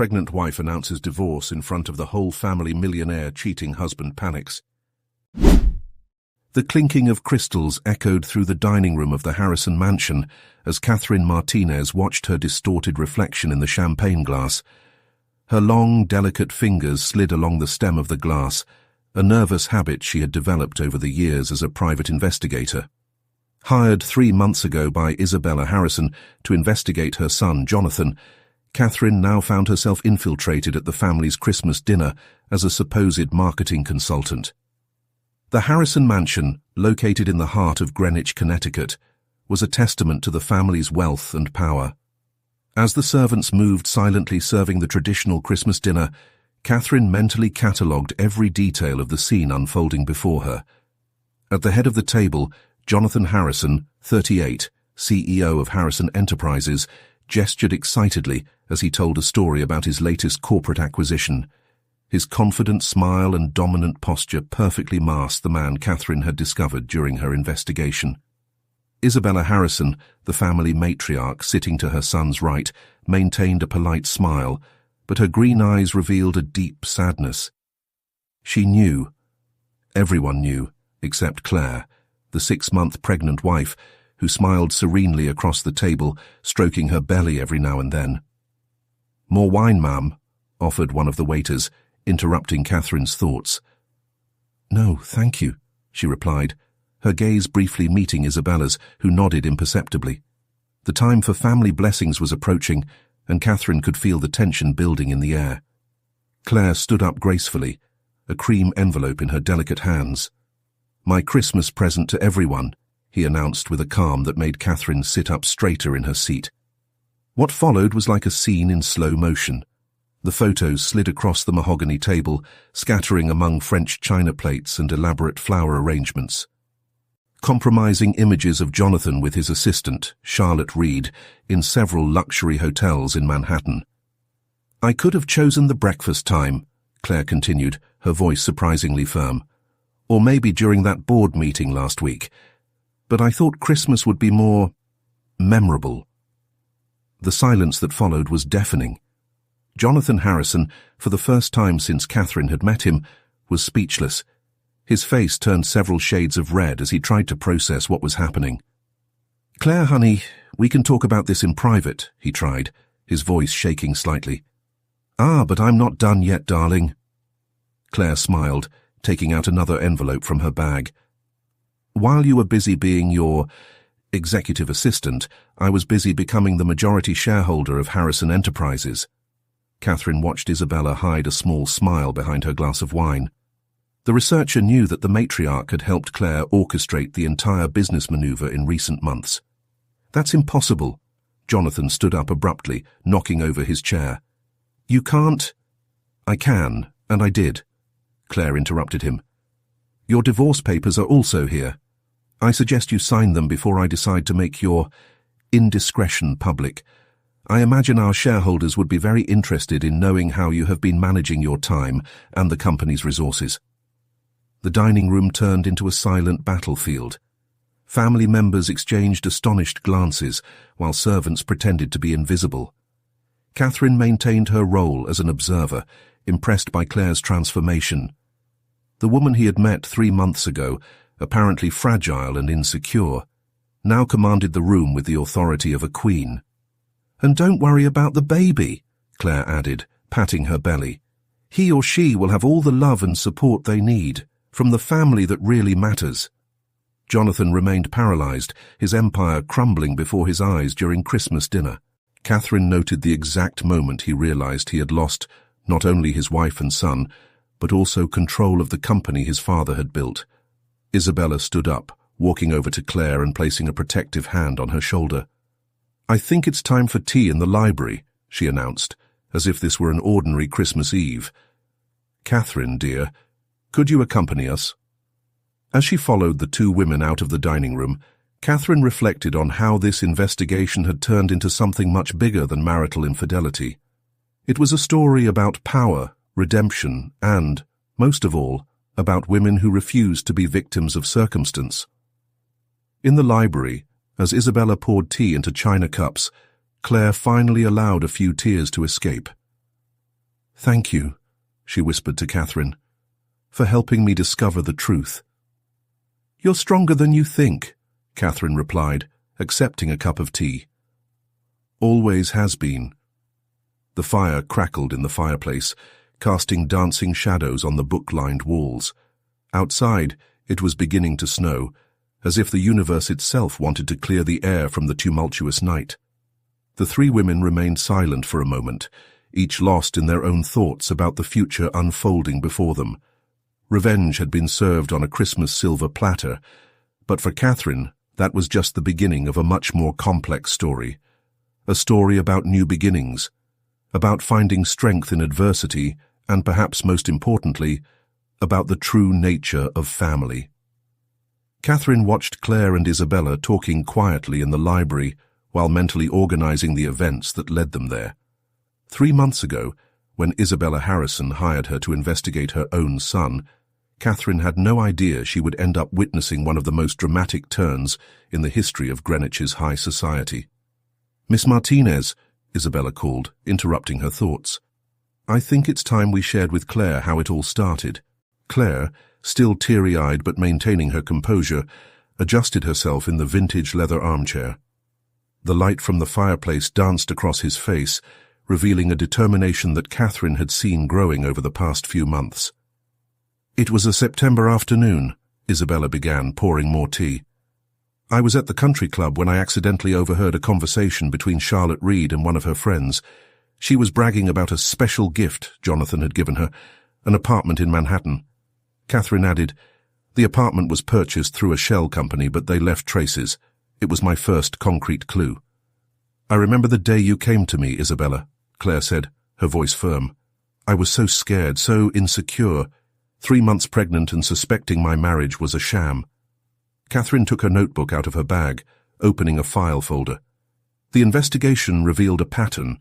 pregnant wife announces divorce in front of the whole family. Millionaire cheating husband panics. The clinking of crystals echoed through the dining room of the Harrison mansion as Catherine Martinez watched her distorted reflection in the champagne glass. Her long, delicate fingers slid along the stem of the glass, a nervous habit she had developed over the years as a private investigator. Hired 3 months ago by Isabella Harrison to investigate her son, Jonathan, Catherine now found herself infiltrated at the family's Christmas dinner as a supposed marketing consultant. The Harrison mansion, located in the heart of Greenwich, Connecticut, was a testament to the family's wealth and power. As the servants moved silently serving the traditional Christmas dinner, Catherine mentally catalogued every detail of the scene unfolding before her. At the head of the table, Jonathan Harrison, 38, CEO of Harrison Enterprises, gestured excitedly as he told a story about his latest corporate acquisition. His confident smile and dominant posture perfectly masked the man Catherine had discovered during her investigation. Isabella Harrison, the family matriarch sitting to her son's right, maintained a polite smile, but her green eyes revealed a deep sadness. She knew. Everyone knew, except Claire, the 6-month pregnant wife, who smiled serenely across the table, stroking her belly every now and then. "More wine, ma'am," offered one of the waiters, interrupting Catherine's thoughts. "No, thank you," she replied, her gaze briefly meeting Isabella's, who nodded imperceptibly. The time for family blessings was approaching, and Catherine could feel the tension building in the air. Claire stood up gracefully, a cream envelope in her delicate hands. "My Christmas present to everyone," he announced with a calm that made Catherine sit up straighter in her seat. What followed was like a scene in slow motion. The photos slid across the mahogany table, scattering among French china plates and elaborate flower arrangements. Compromising images of Jonathan with his assistant, Charlotte Reed, in several luxury hotels in Manhattan. "I could have chosen the breakfast time," Claire continued, her voice surprisingly firm. "Or maybe during that board meeting last week. But I thought Christmas would be more memorable." The silence that followed was deafening. Jonathan Harrison, for the first time since Catherine had met him, was speechless. His face turned several shades of red as he tried to process what was happening. "Claire, honey, we can talk about this in private," he tried, his voice shaking slightly. "Ah, but I'm not done yet, darling." Claire smiled, taking out another envelope from her bag. "While you were busy being your executive assistant, I was busy becoming the majority shareholder of Harrison Enterprises." Catherine watched Isabella hide a small smile behind her glass of wine. The researcher knew that the matriarch had helped Claire orchestrate the entire business maneuver in recent months. "That's impossible." Jonathan stood up abruptly, knocking over his chair. "You can't—" "I can, and I did," Claire interrupted him. "Your divorce papers are also here. I suggest you sign them before I decide to make your indiscretion public. I imagine our shareholders would be very interested in knowing how you have been managing your time and the company's resources." The dining room turned into a silent battlefield. Family members exchanged astonished glances, while servants pretended to be invisible. Catherine maintained her role as an observer, impressed by Claire's transformation. The woman he had met 3 months ago, apparently fragile and insecure, now commanded the room with the authority of a queen. "And don't worry about the baby," Claire added, patting her belly. "He or she will have all the love and support they need, from the family that really matters." Jonathan remained paralyzed, his empire crumbling before his eyes during Christmas dinner. Catherine noted the exact moment he realized he had lost not only his wife and son, but also control of the company his father had built. Isabella stood up, walking over to Claire and placing a protective hand on her shoulder. "I think it's time for tea in the library," she announced, as if this were an ordinary Christmas Eve. "Catherine, dear, could you accompany us?" As she followed the 2 women out of the dining room, Catherine reflected on how this investigation had turned into something much bigger than marital infidelity. It was a story about power, redemption, and, most of all, about women who refused to be victims of circumstance. In the library, as Isabella poured tea into china cups, Claire finally allowed a few tears to escape. "Thank you," she whispered to Catherine, "for helping me discover the truth." "You're stronger than you think," Catherine replied, accepting a cup of tea. "Always has been." The fire crackled in the fireplace, casting dancing shadows on the book-lined walls. Outside, it was beginning to snow, as if the universe itself wanted to clear the air from the tumultuous night. The three women remained silent for a moment, each lost in their own thoughts about the future unfolding before them. Revenge had been served on a Christmas silver platter, but for Catherine, that was just the beginning of a much more complex story. A story about new beginnings, about finding strength in adversity, and perhaps most importantly, about the true nature of family. Catherine watched Claire and Isabella talking quietly in the library while mentally organizing the events that led them there. 3 months ago, when Isabella Harrison hired her to investigate her own son, Catherine had no idea she would end up witnessing one of the most dramatic turns in the history of Greenwich's high society. "Miss Martinez," Isabella called, interrupting her thoughts. "I think it's time we shared with Claire how it all started." Claire, still teary-eyed but maintaining her composure, adjusted herself in the vintage leather armchair. The light from the fireplace danced across his face, revealing a determination that Catherine had seen growing over the past few months. "It was a September afternoon," Isabella began, pouring more tea. "I was at the country club when I accidentally overheard a conversation between Charlotte Reed and one of her friends. She was bragging about a special gift Jonathan had given her, an apartment in Manhattan." Catherine added, "The apartment was purchased through a shell company, but they left traces. It was my first concrete clue." "I remember the day you came to me, Isabella," Claire said, her voice firm. "I was so scared, so insecure. 3 months pregnant and suspecting my marriage was a sham." Catherine took her notebook out of her bag, opening a file folder. "The investigation revealed a pattern.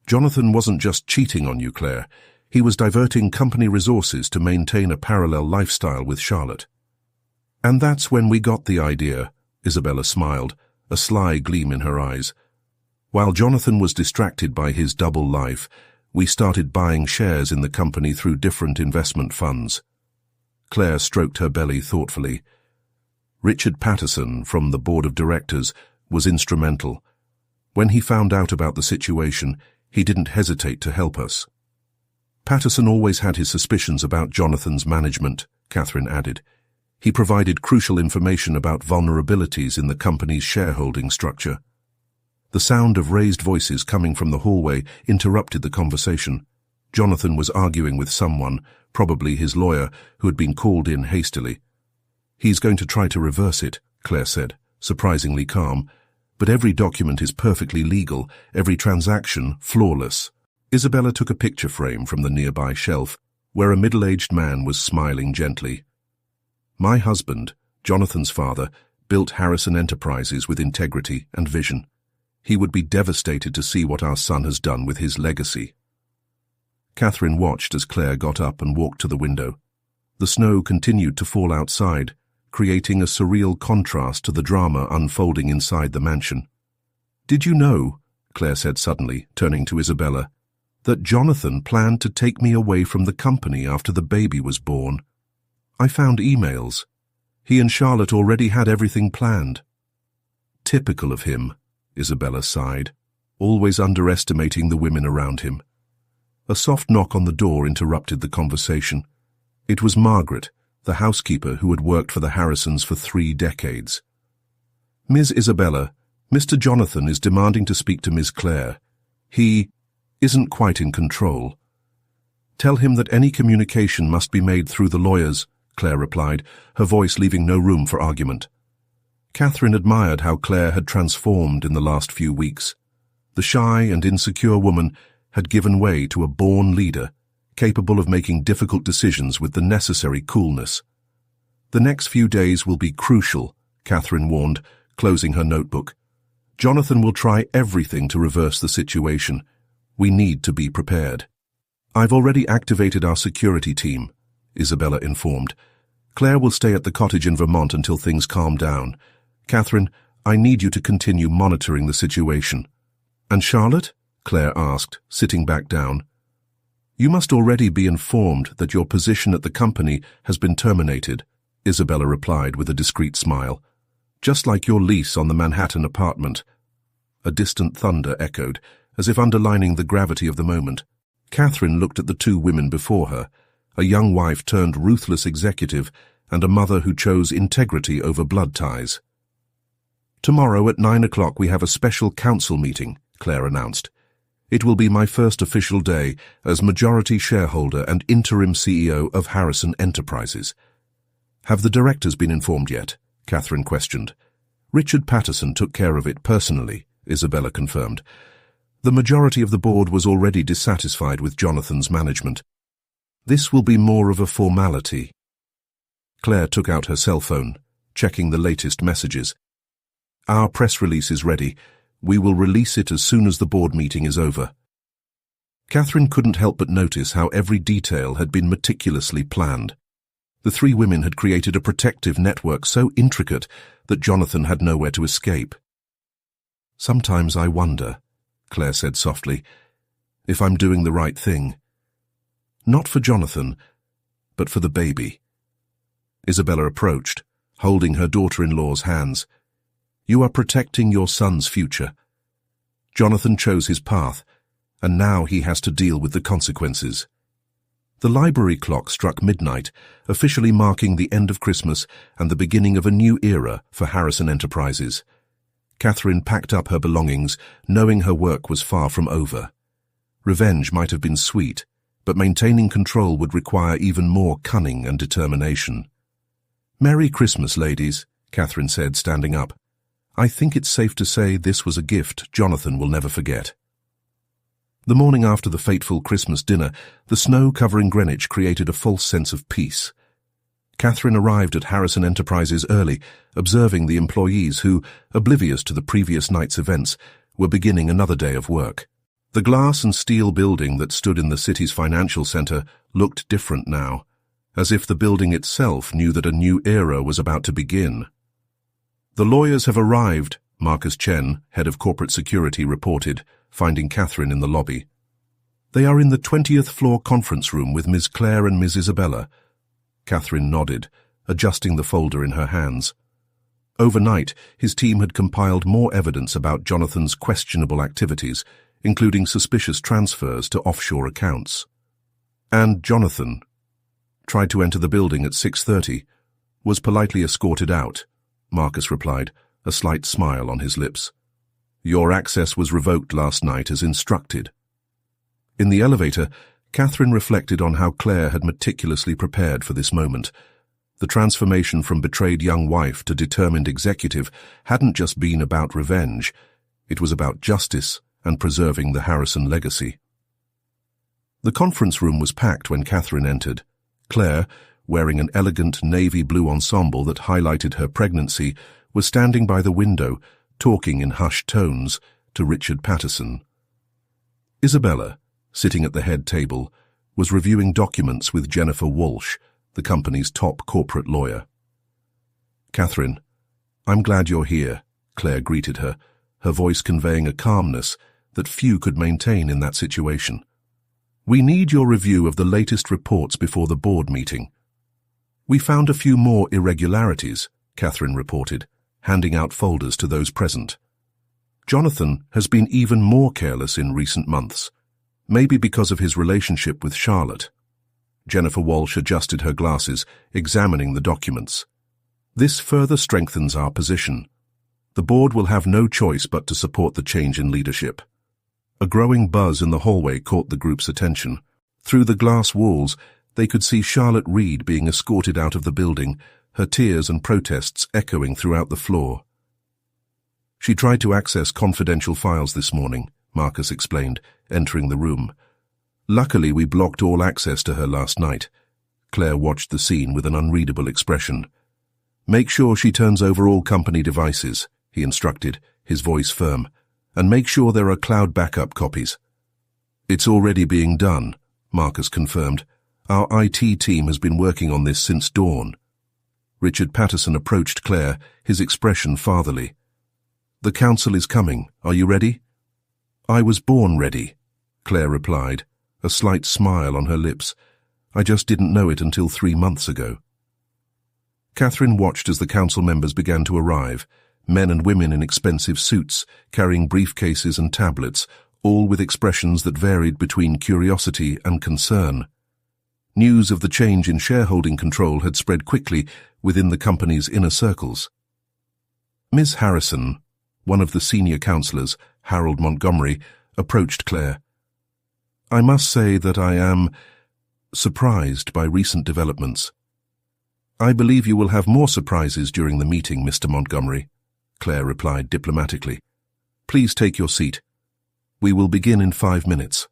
Jonathan wasn't just cheating on you, Claire. He was diverting company resources to maintain a parallel lifestyle with Charlotte." "And that's when we got the idea," Isabella smiled, a sly gleam in her eyes. "While Jonathan was distracted by his double life, we started buying shares in the company through different investment funds." Claire stroked her belly thoughtfully. "Richard Patterson, from the board of directors, was instrumental. When he found out about the situation, he didn't hesitate to help us." "Patterson always had his suspicions about Jonathan's management," Catherine added. "He provided crucial information about vulnerabilities in the company's shareholding structure." The sound of raised voices coming from the hallway interrupted the conversation. Jonathan was arguing with someone, probably his lawyer, who had been called in hastily. "He's going to try to reverse it," Claire said, surprisingly calm. "But every document is perfectly legal, every transaction flawless." Isabella took a picture frame from the nearby shelf, where a middle-aged man was smiling gently. "My husband, Jonathan's father, built Harrison Enterprises with integrity and vision. He would be devastated to see what our son has done with his legacy." Catherine watched as Claire got up and walked to the window. The snow continued to fall outside, creating a surreal contrast to the drama unfolding inside the mansion. "Did you know," Claire said suddenly, turning to Isabella, "that Jonathan planned to take me away from the company after the baby was born? I found emails. He and Charlotte already had everything planned." "Typical of him," Isabella sighed, always underestimating the women around him. A soft knock on the door interrupted the conversation. It was Margaret, the housekeeper who had worked for the Harrisons for 3 decades. "Ms. Isabella, Mr. Jonathan is demanding to speak to Ms. Claire. He isn't quite in control." "Tell him that any communication must be made through the lawyers," Claire replied, her voice leaving no room for argument. Catherine admired how Claire had transformed in the last few weeks. The shy and insecure woman had given way to a born leader, capable of making difficult decisions with the necessary coolness. "The next few days will be crucial," Catherine warned, closing her notebook. "Jonathan will try everything to reverse the situation. We need to be prepared." "I've already activated our security team," Isabella informed. "Claire will stay at the cottage in Vermont until things calm down. Catherine, I need you to continue monitoring the situation." "And Charlotte?" Claire asked, sitting back down. You must already be informed that your position at the company has been terminated, Isabella replied with a discreet smile. Just like your lease on the Manhattan apartment. A distant thunder echoed, as if underlining the gravity of the moment. Catherine looked at the two women before her, a young wife turned ruthless executive and a mother who chose integrity over blood ties. Tomorrow at 9 o'clock we have a special council meeting, Claire announced. It will be my first official day as majority shareholder and interim CEO of Harrison Enterprises. Have the directors been informed yet? Catherine questioned. Richard Patterson took care of it personally, Isabella confirmed. The majority of the board was already dissatisfied with Jonathan's management. This will be more of a formality. Claire took out her cell phone, checking the latest messages. Our press release is ready. We will release it as soon as the board meeting is over. Catherine couldn't help but notice how every detail had been meticulously planned. The three women had created a protective network so intricate that Jonathan had nowhere to escape. Sometimes I wonder, Claire said softly, if I'm doing the right thing. Not for Jonathan, but for the baby. Isabella approached, holding her daughter-in-law's hands. You are protecting your son's future. Jonathan chose his path, and now he has to deal with the consequences. The library clock struck midnight, officially marking the end of Christmas and the beginning of a new era for Harrison Enterprises. Catherine packed up her belongings, knowing her work was far from over. Revenge might have been sweet, but maintaining control would require even more cunning and determination. Merry Christmas, ladies, Catherine said, standing up. I think it's safe to say this was a gift Jonathan will never forget. The morning after the fateful Christmas dinner, the snow covering Greenwich created a false sense of peace. Catherine arrived at Harrison Enterprises early, observing the employees who, oblivious to the previous night's events, were beginning another day of work. The glass and steel building that stood in the city's financial center looked different now, as if the building itself knew that a new era was about to begin. The lawyers have arrived, Marcus Chen, head of corporate security, reported, finding Catherine in the lobby. They are in the 20th floor conference room with Ms. Claire and Ms. Isabella. Catherine nodded, adjusting the folder in her hands. Overnight, his team had compiled more evidence about Jonathan's questionable activities, including suspicious transfers to offshore accounts. And Jonathan tried to enter the building at 6:30, was politely escorted out, Marcus replied, a slight smile on his lips. Your access was revoked last night as instructed. In the elevator, Catherine reflected on how Claire had meticulously prepared for this moment. The transformation from betrayed young wife to determined executive hadn't just been about revenge. It was about justice and preserving the Harrison legacy. The conference room was packed when Catherine entered. Claire, wearing an elegant navy blue ensemble that highlighted her pregnancy, was standing by the window, talking in hushed tones to Richard Patterson. Isabella, sitting at the head table, was reviewing documents with Jennifer Walsh, the company's top corporate lawyer. Catherine, I'm glad you're here, Claire greeted her, her voice conveying a calmness that few could maintain in that situation. We need your review of the latest reports before the board meeting. We found a few more irregularities, Catherine reported, handing out folders to those present. Jonathan has been even more careless in recent months, maybe because of his relationship with Charlotte. Jennifer Walsh adjusted her glasses, examining the documents. This further strengthens our position. The board will have no choice but to support the change in leadership. A growing buzz in the hallway caught the group's attention. Through the glass walls, they could see Charlotte Reed being escorted out of the building, her tears and protests echoing throughout the floor. She tried to access confidential files this morning, Marcus explained, entering the room. Luckily, we blocked all access to her last night. Claire watched the scene with an unreadable expression. Make sure she turns over all company devices, he instructed, his voice firm, and make sure there are cloud backup copies. It's already being done, Marcus confirmed. Our IT team has been working on this since dawn. Richard Patterson approached Claire, his expression fatherly. The council is coming. Are you ready? I was born ready, Claire replied, a slight smile on her lips. I just didn't know it until 3 months ago. Catherine watched as the council members began to arrive, men and women in expensive suits, carrying briefcases and tablets, all with expressions that varied between curiosity and concern. News of the change in shareholding control had spread quickly within the company's inner circles. Miss Harrison, one of the senior councillors, Harold Montgomery, approached Claire. "I must say that I am surprised by recent developments." "I believe you will have more surprises during the meeting, Mr. Montgomery," Claire replied diplomatically. "Please take your seat. We will begin in 5 minutes."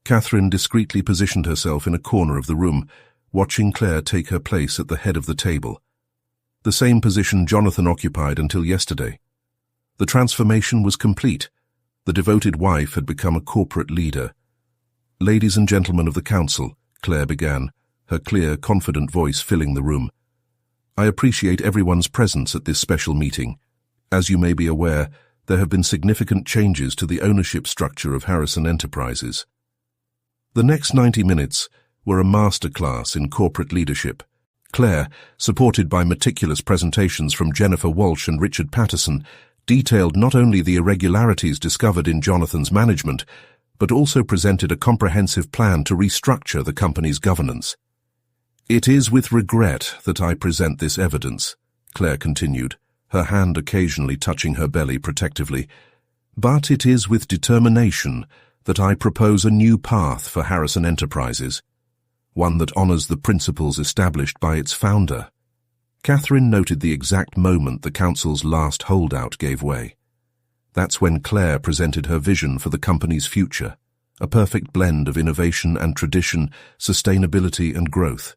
Catherine discreetly positioned herself in a corner of the room, watching Claire take her place at the head of the table. The same position Jonathan occupied until yesterday. The transformation was complete. The devoted wife had become a corporate leader. "Ladies and gentlemen of the council," Claire began, her clear, confident voice filling the room. "I appreciate everyone's presence at this special meeting. As you may be aware, there have been significant changes to the ownership structure of Harrison Enterprises." The next 90 minutes were a masterclass in corporate leadership. Claire, supported by meticulous presentations from Jennifer Walsh and Richard Patterson, detailed not only the irregularities discovered in Jonathan's management, but also presented a comprehensive plan to restructure the company's governance. "It is with regret that I present this evidence," Claire continued, her hand occasionally touching her belly protectively, "but it is with determination that I propose a new path for Harrison Enterprises, one that honors the principles established by its founder." Catherine noted the exact moment the council's last holdout gave way. That's when Claire presented her vision for the company's future, a perfect blend of innovation and tradition, sustainability and growth.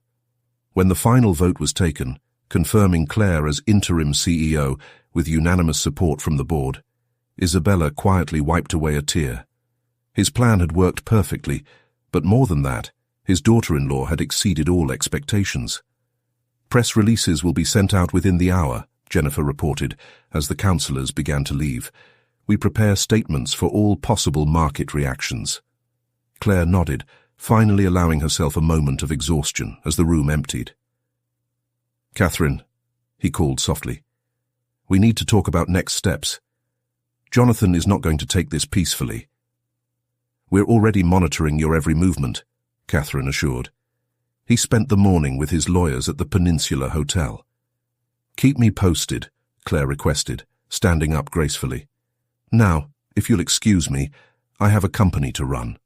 When the final vote was taken, confirming Claire as interim CEO with unanimous support from the board, Isabella quietly wiped away a tear. His plan had worked perfectly, but more than that, his daughter-in-law had exceeded all expectations. "Press releases will be sent out within the hour," Jennifer reported, as the councillors began to leave. "We prepare statements for all possible market reactions." Claire nodded, finally allowing herself a moment of exhaustion as the room emptied. "Catherine," he called softly, "we need to talk about next steps. Jonathan is not going to take this peacefully." "We're already monitoring your every movement," Catherine assured. He spent the morning with his lawyers at the Peninsula Hotel. "Keep me posted," Claire requested, standing up gracefully. "Now, if you'll excuse me, I have a company to run."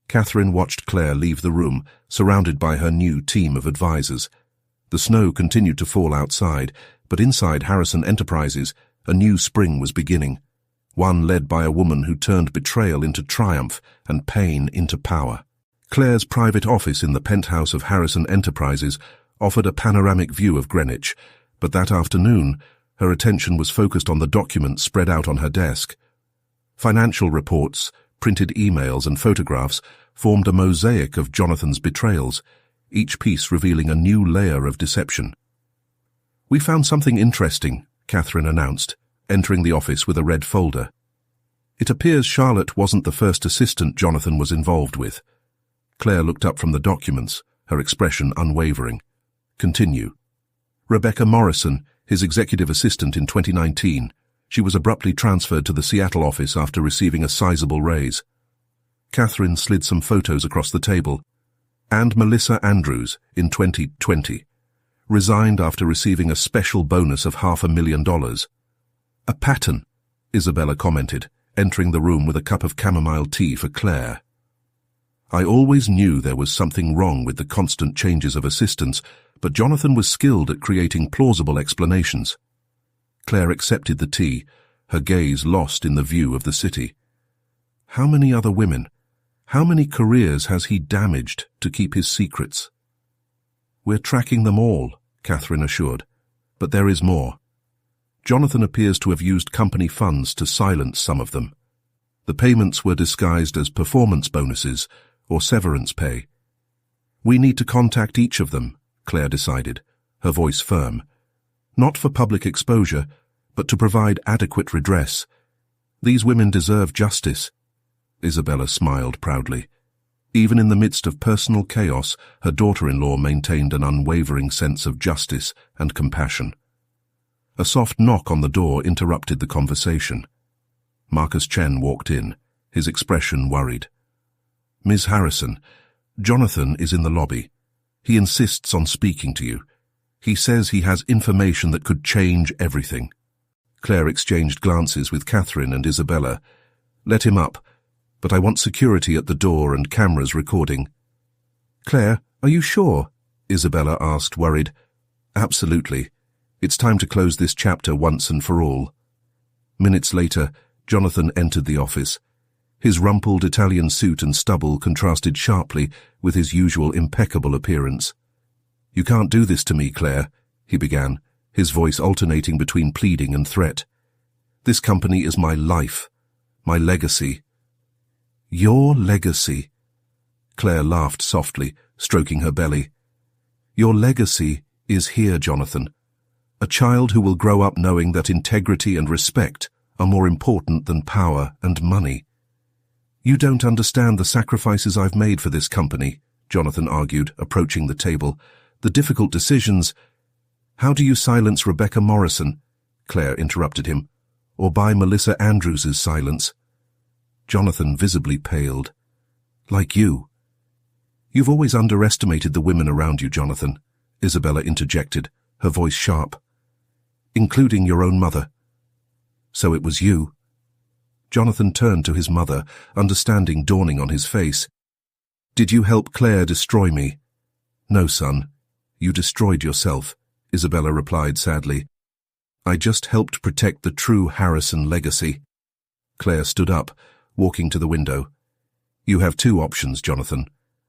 Catherine watched Claire leave the room, surrounded by her new team of advisors. The snow continued to fall outside, but inside Harrison Enterprises, a new spring was beginning, one led by a woman who turned betrayal into triumph and pain into power. Claire's private office in the penthouse of Harrison Enterprises offered a panoramic view of Greenwich, but that afternoon, her attention was focused on the documents spread out on her desk. Financial reports, printed emails and photographs formed a mosaic of Jonathan's betrayals, each piece revealing a new layer of deception. "We found something interesting," Catherine announced, entering the office with a red folder. "It appears Charlotte wasn't the first assistant Jonathan was involved with." Claire looked up from the documents, her expression unwavering. "Continue." "Rebecca Morrison, his executive assistant in 2019. She was abruptly transferred to the Seattle office after receiving a sizable raise." Catherine slid some photos across the table. "And Melissa Andrews, in 2020. Resigned after receiving a special bonus of $500,000. "A pattern," Isabella commented, entering the room with a cup of chamomile tea for Claire. "I always knew there was something wrong with the constant changes of assistants, but Jonathan was skilled at creating plausible explanations." Claire accepted the tea, her gaze lost in the view of the city. How many other women, how many careers has he damaged to keep his secrets? "We're tracking them all," Catherine assured, "but there is more. Jonathan appears to have used company funds to silence some of them. The payments were disguised as performance bonuses or severance pay. We need to contact each of them," Claire decided, her voice firm. "Not for public exposure, but to provide adequate redress. These women deserve justice." Isabella smiled proudly. Even in the midst of personal chaos, her daughter-in-law maintained an unwavering sense of justice and compassion. A soft knock on the door interrupted the conversation. Marcus Chen walked in, his expression worried. "Ms. Harrison, Jonathan is in the lobby. He insists on speaking to you. He says he has information that could change everything." Claire exchanged glances with Catherine and Isabella. "Let him up, but I want security at the door and cameras recording." "Claire, are you sure?" Isabella asked, worried. "Absolutely. It's time to close this chapter once and for all." Minutes later, Jonathan entered the office. His rumpled Italian suit and stubble contrasted sharply with his usual impeccable appearance. "You can't do this to me, Claire," he began, his voice alternating between pleading and threat. "This company is my life, my legacy." "Your legacy?" Claire laughed softly, stroking her belly. "Your legacy is here, Jonathan. A child who will grow up knowing that integrity and respect are more important than power and money." "You don't understand the sacrifices I've made for this company," Jonathan argued, approaching the table. "The difficult decisions—" "How do you silence Rebecca Morrison?" Claire interrupted him. "Or buy Melissa Andrews's silence?" Jonathan visibly paled. "Like you." "You've always underestimated the women around you, Jonathan," Isabella interjected, her voice sharp. "Including your own mother." "So it was you?" Jonathan turned to his mother, understanding dawning on his face. "Did you help Claire destroy me?" "No, son. You destroyed yourself," Isabella replied sadly. "I just helped protect the true Harrison legacy." Claire stood up, walking to the window. "You have two options, Jonathan.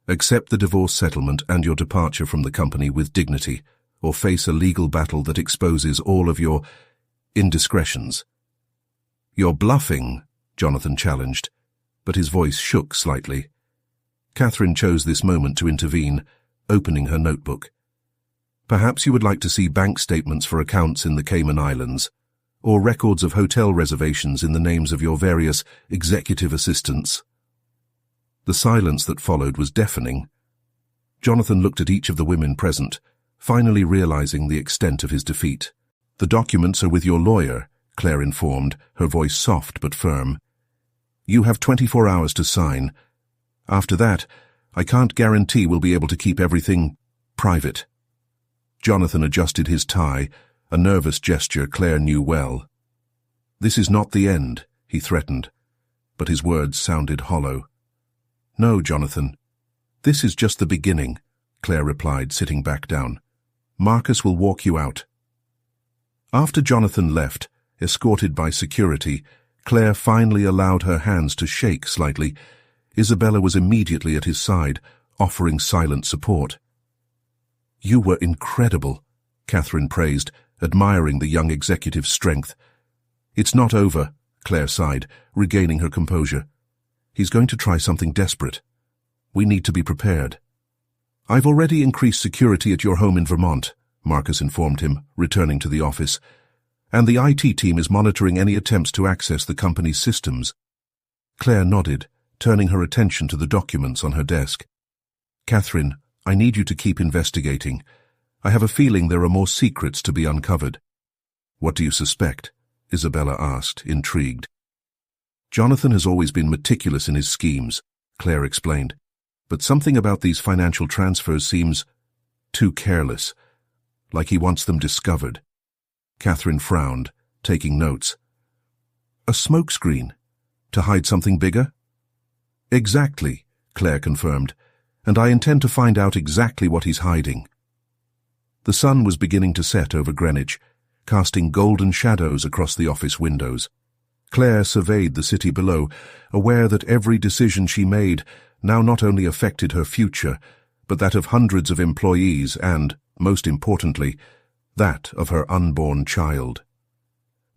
Accept the divorce settlement and your departure from the company with dignity, or face a legal battle that exposes all of your indiscretions." "You're bluffing," Jonathan challenged, but his voice shook slightly. Catherine chose this moment to intervene, opening her notebook. "Perhaps you would like to see bank statements for accounts in the Cayman Islands, or records of hotel reservations in the names of your various executive assistants." The silence that followed was deafening. Jonathan looked at each of the women present, finally realizing the extent of his defeat. "The documents are with your lawyer," Claire informed, her voice soft but firm. "You have 24 hours to sign. After that, I can't guarantee we'll be able to keep everything private." Jonathan adjusted his tie, a nervous gesture Claire knew well. "This is not the end," he threatened, but his words sounded hollow. "No, Jonathan. This is just the beginning," Claire replied, sitting back down. "Marcus will walk you out." After Jonathan left, escorted by security, Claire finally allowed her hands to shake slightly. Isabella was immediately at his side, offering silent support. "You were incredible," Catherine praised, admiring the young executive's strength. "It's not over," Claire sighed, regaining her composure. "He's going to try something desperate. We need to be prepared." "I've already increased security at your home in Vermont," Marcus informed him, returning to the office. "And the IT team is monitoring any attempts to access the company's systems." Claire nodded, turning her attention to the documents on her desk. "Catherine, I need you to keep investigating. I have a feeling there are more secrets to be uncovered." "What do you suspect?" Isabella asked, intrigued. "Jonathan has always been meticulous in his schemes," Claire explained. "But something about these financial transfers seems too careless, like he wants them discovered." Catherine frowned, taking notes. "A smokescreen? To hide something bigger?" "Exactly," Claire confirmed, "and I intend to find out exactly what he's hiding." The sun was beginning to set over Greenwich, casting golden shadows across the office windows. Claire surveyed the city below, aware that every decision she made now not only affected her future, but that of hundreds of employees and, most importantly, that of her unborn child.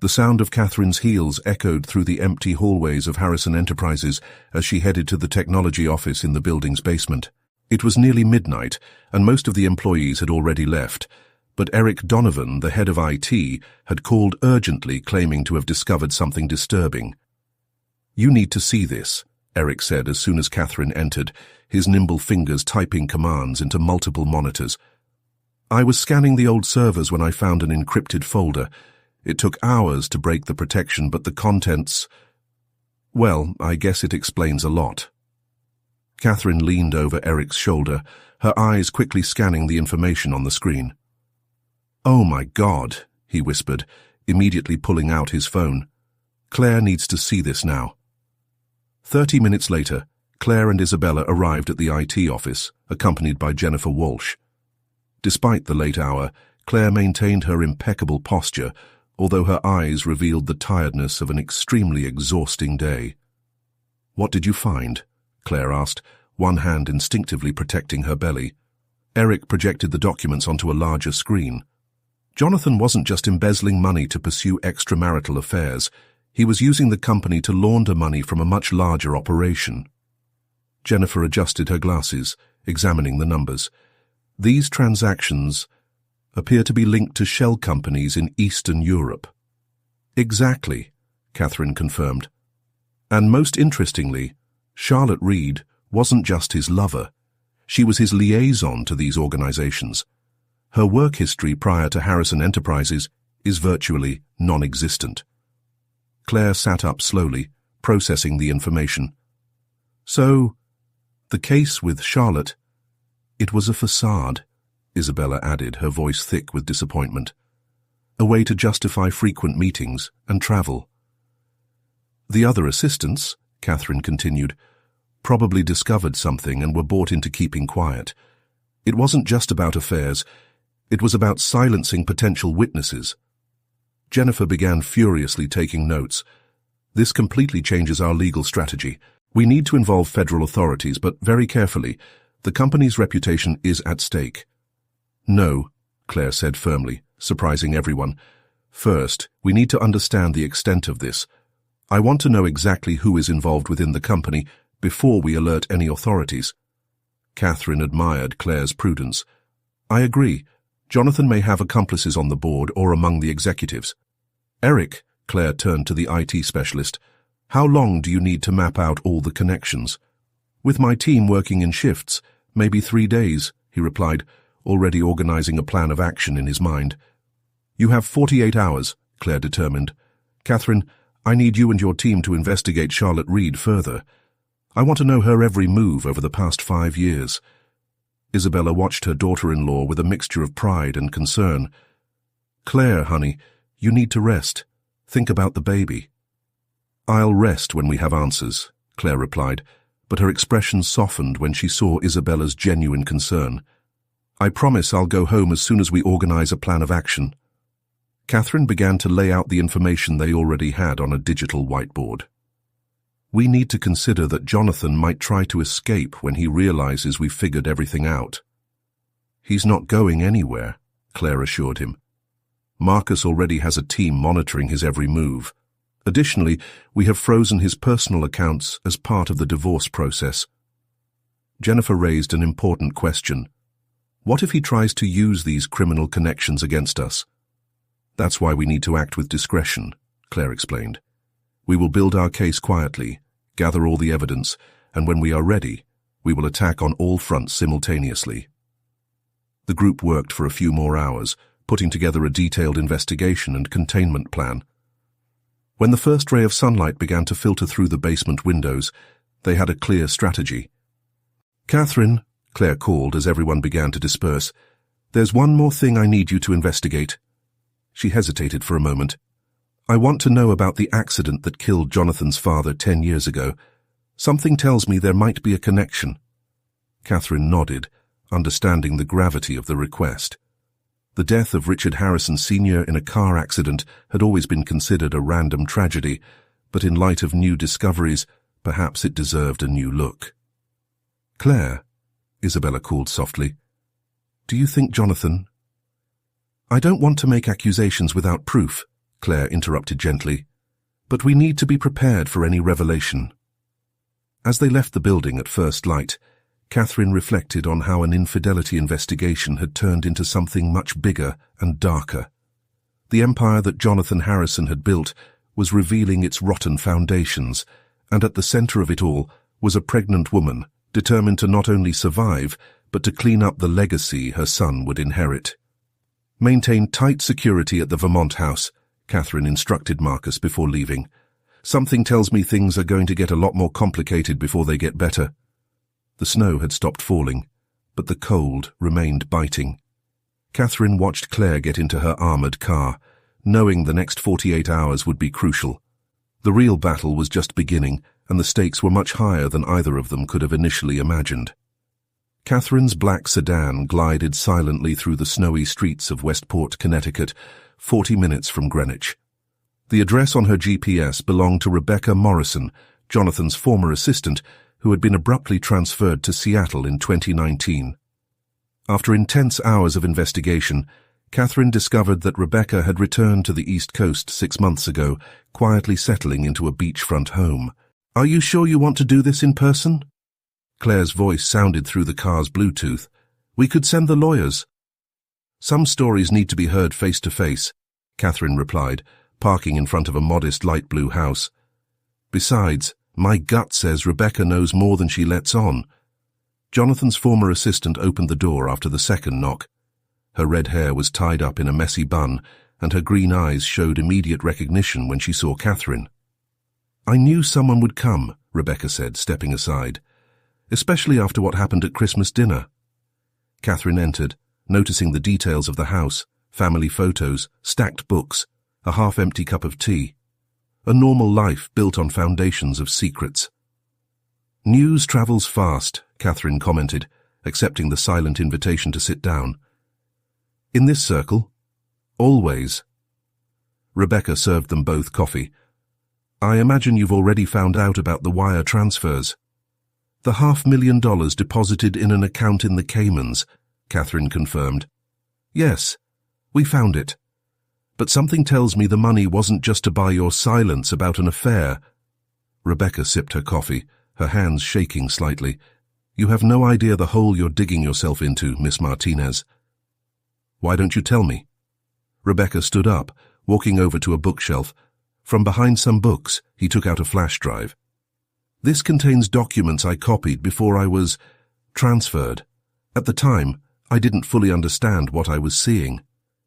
The sound of Catherine's heels echoed through the empty hallways of Harrison Enterprises as she headed to the technology office in the building's basement. It was nearly midnight, and most of the employees had already left, but Eric Donovan, the head of IT, had called urgently, claiming to have discovered something disturbing. "You need to see this," Eric said as soon as Catherine entered, his nimble fingers typing commands into multiple monitors. I was scanning the old servers when I found an encrypted folder. It took hours to break the protection, but the contents... Well, I guess it explains a lot. Catherine leaned over Eric's shoulder, her eyes quickly scanning the information on the screen. Oh my God, he whispered, immediately pulling out his phone. Claire needs to see this now. 30 minutes later, Claire and Isabella arrived at the IT office, accompanied by Jennifer Walsh. Despite the late hour, Claire maintained her impeccable posture, although her eyes revealed the tiredness of an extremely exhausting day. What did you find? Claire asked, one hand instinctively protecting her belly. Eric projected the documents onto a larger screen. Jonathan wasn't just embezzling money to pursue extramarital affairs. He was using the company to launder money from a much larger operation. Jennifer adjusted her glasses, examining the numbers. These transactions appear to be linked to shell companies in Eastern Europe. Exactly, Catherine confirmed. And most interestingly, Charlotte Reed wasn't just his lover. She was his liaison to these organizations. Her work history prior to Harrison Enterprises is virtually non-existent. Claire sat up slowly, processing the information. So, the case with Charlotte, it was a facade, Isabella added, her voice thick with disappointment. A way to justify frequent meetings and travel. The other assistants, Catherine continued, probably discovered something and were bought into keeping quiet. It wasn't just about affairs, it was about silencing potential witnesses. Jennifer began furiously taking notes. This completely changes our legal strategy. We need to involve federal authorities, but very carefully. The company's reputation is at stake. No, Claire said firmly, surprising everyone. First, we need to understand the extent of this. I want to know exactly who is involved within the company before we alert any authorities. Catherine admired Claire's prudence. I agree. Jonathan may have accomplices on the board or among the executives. Eric, Claire turned to the IT specialist. How long do you need to map out all the connections? With my team working in shifts, maybe 3 days, he replied, already organizing a plan of action in his mind. You have 48 hours, Claire determined. Catherine, I need you and your team to investigate Charlotte Reed further. I want to know her every move over the past 5 years. Isabella watched her daughter-in-law with a mixture of pride and concern. Claire, honey, you need to rest. Think about the baby. I'll rest when we have answers, Claire replied, but her expression softened when she saw Isabella's genuine concern. I promise I'll go home as soon as we organize a plan of action. Catherine began to lay out the information they already had on a digital whiteboard. We need to consider that Jonathan might try to escape when he realizes we've figured everything out. He's not going anywhere, Claire assured him. Marcus already has a team monitoring his every move. Additionally, we have frozen his personal accounts as part of the divorce process. Jennifer raised an important question. What if he tries to use these criminal connections against us? That's why we need to act with discretion, Claire explained. We will build our case quietly, gather all the evidence, and when we are ready, we will attack on all fronts simultaneously. The group worked for a few more hours, putting together a detailed investigation and containment plan. When the first ray of sunlight began to filter through the basement windows, they had a clear strategy. Catherine, Claire called as everyone began to disperse, there's one more thing I need you to investigate. She hesitated for a moment. I want to know about the accident that killed Jonathan's father 10 years ago. Something tells me there might be a connection. Catherine nodded, understanding the gravity of the request. The death of Richard Harrison Sr. in a car accident had always been considered a random tragedy, but in light of new discoveries, perhaps it deserved a new look. Claire, Isabella called softly, do you think Jonathan... I don't want to make accusations without proof, Claire interrupted gently, but we need to be prepared for any revelation. As they left the building at first light, Catherine reflected on how an infidelity investigation had turned into something much bigger and darker. The empire that Jonathan Harrison had built was revealing its rotten foundations, and at the center of it all was a pregnant woman, determined to not only survive, but to clean up the legacy her son would inherit. Maintain tight security at the Vermont house, Catherine instructed Marcus before leaving. Something tells me things are going to get a lot more complicated before they get better. The snow had stopped falling, but the cold remained biting. Catherine watched Claire get into her armored car, knowing the next 48 hours would be crucial. The real battle was just beginning, and the stakes were much higher than either of them could have initially imagined. Catherine's black sedan glided silently through the snowy streets of Westport, Connecticut, 40 minutes from Greenwich. The address on her GPS belonged to Rebecca Morrison, Jonathan's former assistant, who had been abruptly transferred to Seattle in 2019. After intense hours of investigation, Catherine discovered that Rebecca had returned to the East Coast 6 months ago, quietly settling into a beachfront home. "Are you sure you want to do this in person?" Claire's voice sounded through the car's Bluetooth. "We could send the lawyers." "Some stories need to be heard face to face," Catherine replied, parking in front of a modest light blue house. "Besides, my gut says Rebecca knows more than she lets on." Jonathan's former assistant opened the door after the second knock. Her red hair was tied up in a messy bun, and her green eyes showed immediate recognition when she saw Catherine. "I knew someone would come," Rebecca said, stepping aside, "especially after what happened at Christmas dinner." Catherine entered, noticing the details of the house, family photos, stacked books, a half-empty cup of tea. A normal life built on foundations of secrets. "News travels fast," Catherine commented, accepting the silent invitation to sit down. "In this circle?" "Always." Rebecca served them both coffee. "I imagine you've already found out about the wire transfers." "The $500,000 deposited in an account in the Caymans," Catherine confirmed. "Yes, we found it. But something tells me the money wasn't just to buy your silence about an affair." Rebecca sipped her coffee, her hands shaking slightly. "You have no idea the hole you're digging yourself into, Miss Martinez." "Why don't you tell me?" Rebecca stood up, walking over to a bookshelf. From behind some books, he took out a flash drive. "This contains documents I copied before I was transferred. At the time, I didn't fully understand what I was seeing.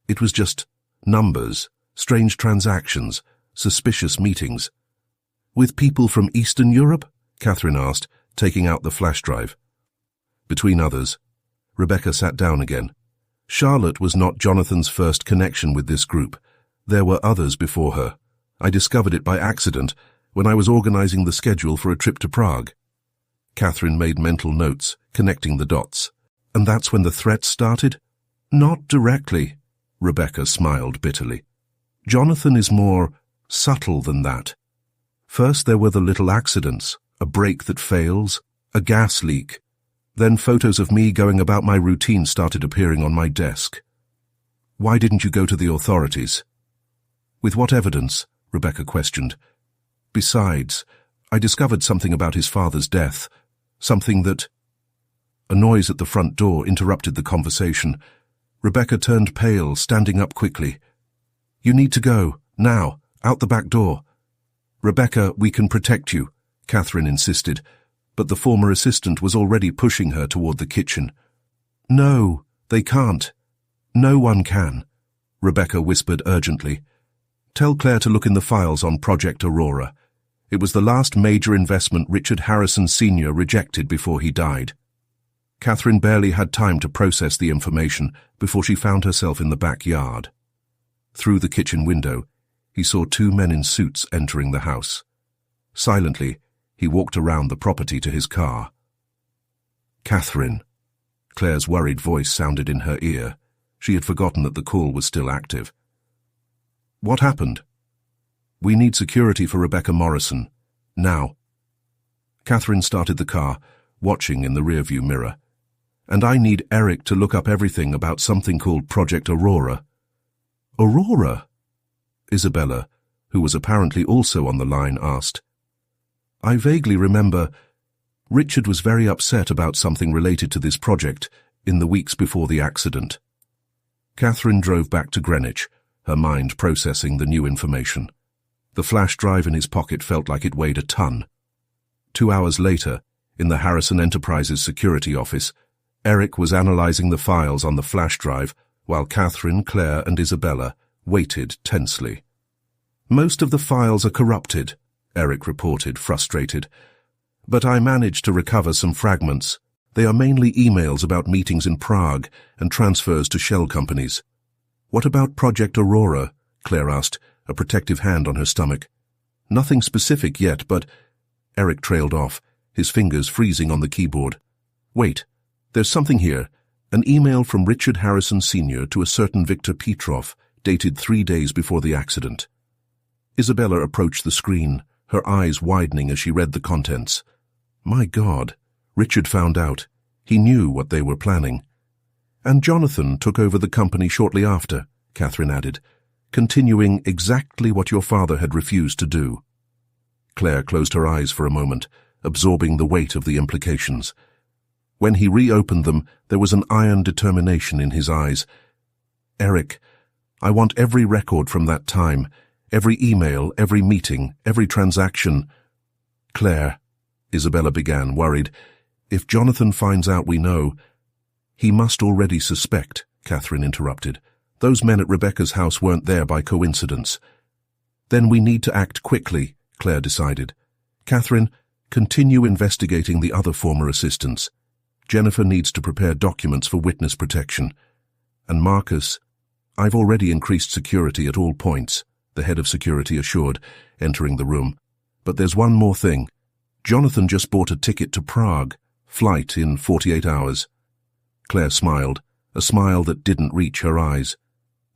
It was just numbers, strange transactions, suspicious meetings." "With people from Eastern Europe?" Catherine asked, taking out the flash drive. "Between others." Rebecca sat down again. "Charlotte was not Jonathan's first connection with this group. There were others before her. I discovered it by accident when I was organizing the schedule for a trip to Prague." Catherine made mental notes, connecting the dots. "And that's when the threats started?" "Not directly," Rebecca smiled bitterly. "Jonathan is more subtle than that. First there were the little accidents, a brake that fails, a gas leak. Then photos of me going about my routine started appearing on my desk." "Why didn't you go to the authorities?" "With what evidence?" Rebecca questioned. "Besides, I discovered something about his father's death, something that—" A noise at the front door interrupted the conversation. Rebecca turned pale, standing up quickly. "You need to go, now, out the back door." "Rebecca, we can protect you," Catherine insisted, but the former assistant was already pushing her toward the kitchen. "No, they can't. No one can," Rebecca whispered urgently. "Tell Claire to look in the files on Project Aurora. It was the last major investment Richard Harrison Sr. rejected before he died." Catherine barely had time to process the information before she found herself in the backyard. Through the kitchen window, he saw 2 men in suits entering the house. Silently, he walked around the property to his car. "Catherine." Claire's worried voice sounded in her ear. She had forgotten that the call was still active. "What happened?" "We need security for Rebecca Morrison. Now." Catherine started the car, watching in the rearview mirror. "And I need Eric to look up everything about something called Project Aurora." "Aurora?" Isabella, who was apparently also on the line, asked. "I vaguely remember Richard was very upset about something related to this project in the weeks before the accident." Catherine drove back to Greenwich, her mind processing the new information. The flash drive in his pocket felt like it weighed a ton. 2 hours later, in the Harrison Enterprises security office, Eric was analyzing the files on the flash drive while Catherine, Claire, and Isabella waited tensely. "Most of the files are corrupted," Eric reported, frustrated. "But I managed to recover some fragments. They are mainly emails about meetings in Prague and transfers to shell companies." "What about Project Aurora?" Claire asked, a protective hand on her stomach. "Nothing specific yet, but—" Eric trailed off, his fingers freezing on the keyboard. "Wait, there's something here. An email from Richard Harrison Sr. to a certain Victor Petrov, dated 3 days before the accident." Isabella approached the screen, her eyes widening as she read the contents. My God, Richard found out. He knew what they were planning. "And Jonathan took over the company shortly after," Catherine added, "continuing exactly what your father had refused to do." Claire closed her eyes for a moment, absorbing the weight of the implications. When he reopened them, there was an iron determination in his eyes. "Eric, I want every record from that time, every email, every meeting, every transaction." "Claire," Isabella began, worried, "if Jonathan finds out we know—" "He must already suspect," Catherine interrupted. "Those men at Rebecca's house weren't there by coincidence." "Then we need to act quickly," Claire decided. "Catherine, continue investigating the other former assistants. Jennifer needs to prepare documents for witness protection. And Marcus, I've already increased security at all points," the head of security assured, entering the room. "But there's one more thing. Jonathan just bought a ticket to Prague, flight in 48 hours. Claire smiled, a smile that didn't reach her eyes.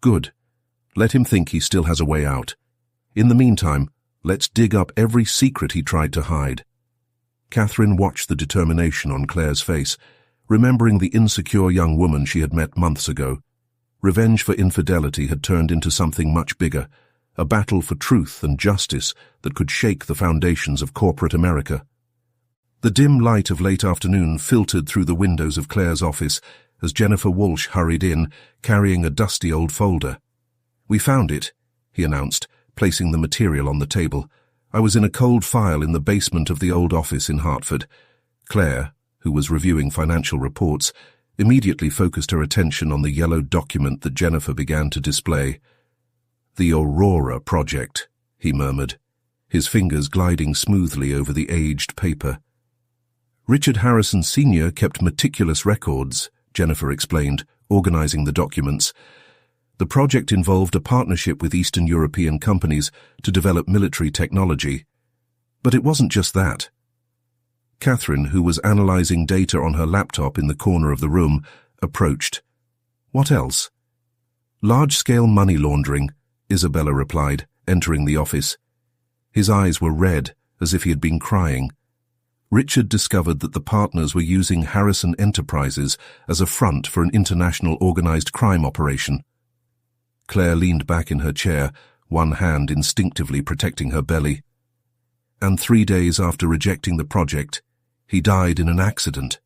"Good. Let him think he still has a way out. In the meantime, let's dig up every secret he tried to hide." Catherine watched the determination on Claire's face, remembering the insecure young woman she had met months ago. Revenge for infidelity had turned into something much bigger, a battle for truth and justice that could shake the foundations of corporate America. The dim light of late afternoon filtered through the windows of Claire's office as Jennifer Walsh hurried in, carrying a dusty old folder. "We found it," he announced, placing the material on the table. "I was in a cold file in the basement of the old office in Hartford." Claire, who was reviewing financial reports, immediately focused her attention on the yellowed document that Jennifer began to display. "The Aurora Project," he murmured, his fingers gliding smoothly over the aged paper. "Richard Harrison Sr. kept meticulous records," Jennifer explained, organizing the documents. "The project involved a partnership with Eastern European companies to develop military technology. But it wasn't just that." Catherine, who was analyzing data on her laptop in the corner of the room, approached. "What else?" "Large-scale money laundering," Isabella replied, entering the office. His eyes were red, as if he had been crying. Richard discovered that the partners were using Harrison Enterprises as a front for an international organized crime operation. Claire leaned back in her chair, one hand instinctively protecting her belly. "And 3 days after rejecting the project, he died in an accident."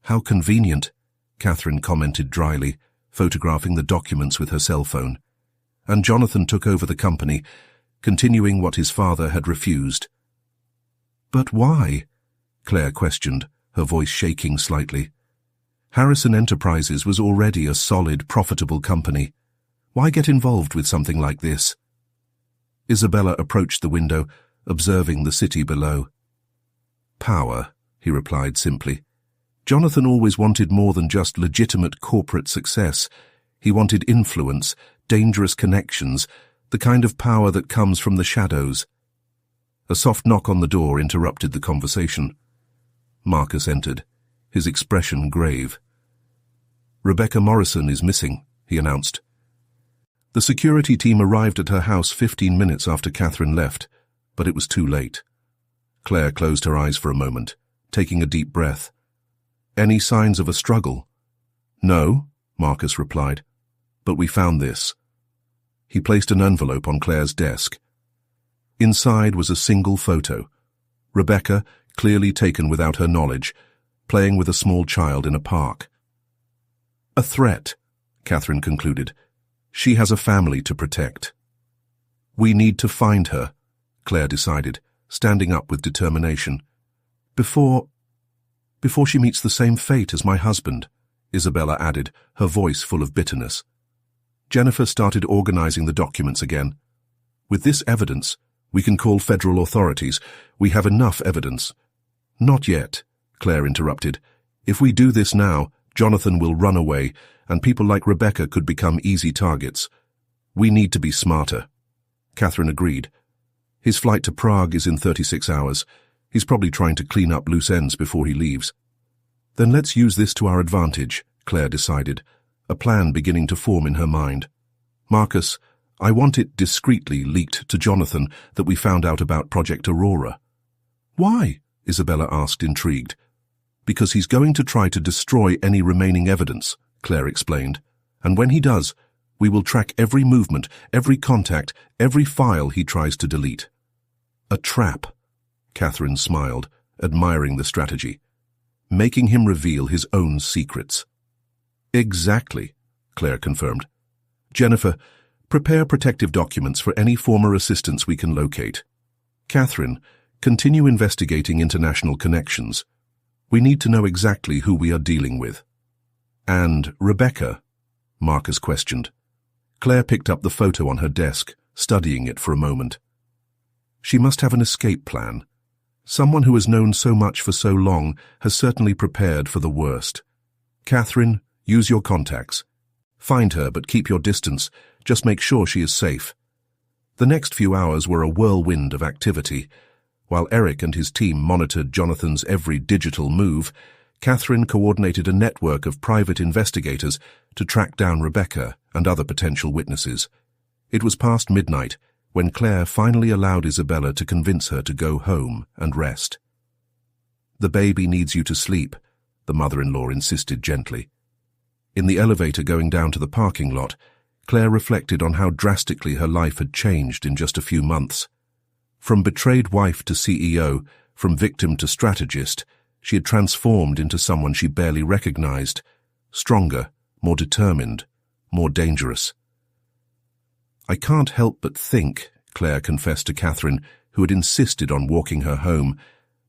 "How convenient," Catherine commented dryly, photographing the documents with her cell phone. "And Jonathan took over the company, continuing what his father had refused." "But why?" Claire questioned, her voice shaking slightly. "Harrison Enterprises was already a solid, profitable company. Why get involved with something like this?" Isabella approached the window, observing the city below. "Power," he replied simply. "Jonathan always wanted more than just legitimate corporate success. He wanted influence, dangerous connections, the kind of power that comes from the shadows." A soft knock on the door interrupted the conversation. Marcus entered, his expression grave. "Rebecca Morrison is missing," he announced. The security team arrived at her house 15 minutes after Catherine left, but it was too late. Claire closed her eyes for a moment, taking a deep breath. "Any signs of a struggle?" "No," Marcus replied, "but we found this." He placed an envelope on Claire's desk. Inside was a single photo. Rebecca, clearly taken without her knowledge, playing with a small child in a park. "A threat," Catherine concluded. "She has a family to protect." "We need to find her," Claire decided, standing up with determination. Before she meets the same fate as my husband, Isabella added, her voice full of bitterness. Jennifer started organizing the documents again. With this evidence, we can call federal authorities. We have enough evidence. Not yet, Claire interrupted. If we do this now, Jonathan will run away, and people like Rebecca could become easy targets. We need to be smarter. Catherine agreed. His flight to Prague is in 36 hours. He's probably trying to clean up loose ends before he leaves. Then let's use this to our advantage, Claire decided, a plan beginning to form in her mind. Marcus, I want it discreetly leaked to Jonathan that we found out about Project Aurora. Why? Isabella asked, intrigued. Because he's going to try to destroy any remaining evidence, Claire explained. And when he does, we will track every movement, every contact, every file he tries to delete. A trap, Catherine smiled, admiring the strategy. Making him reveal his own secrets. Exactly, Claire confirmed. Jennifer, prepare protective documents for any former assistants we can locate. Catherine, continue investigating international connections. We need to know exactly who we are dealing with. And Rebecca? Marcus questioned. Claire picked up the photo on her desk, studying it for a moment. She must have an escape plan. Someone who has known so much for so long has certainly prepared for the worst. Catherine, use your contacts. Find her, but keep your distance. Just make sure she is safe. The next few hours were a whirlwind of activity. While Eric and his team monitored Jonathan's every digital move, Catherine coordinated a network of private investigators to track down Rebecca and other potential witnesses. It was past midnight when Claire finally allowed Isabella to convince her to go home and rest. The baby needs you to sleep, the mother-in-law insisted gently. In the elevator going down to the parking lot, Claire reflected on how drastically her life had changed in just a few months. From betrayed wife to CEO, from victim to strategist, she had transformed into someone she barely recognized, stronger, more determined, more dangerous. I can't help but think, Claire confessed to Catherine, who had insisted on walking her home,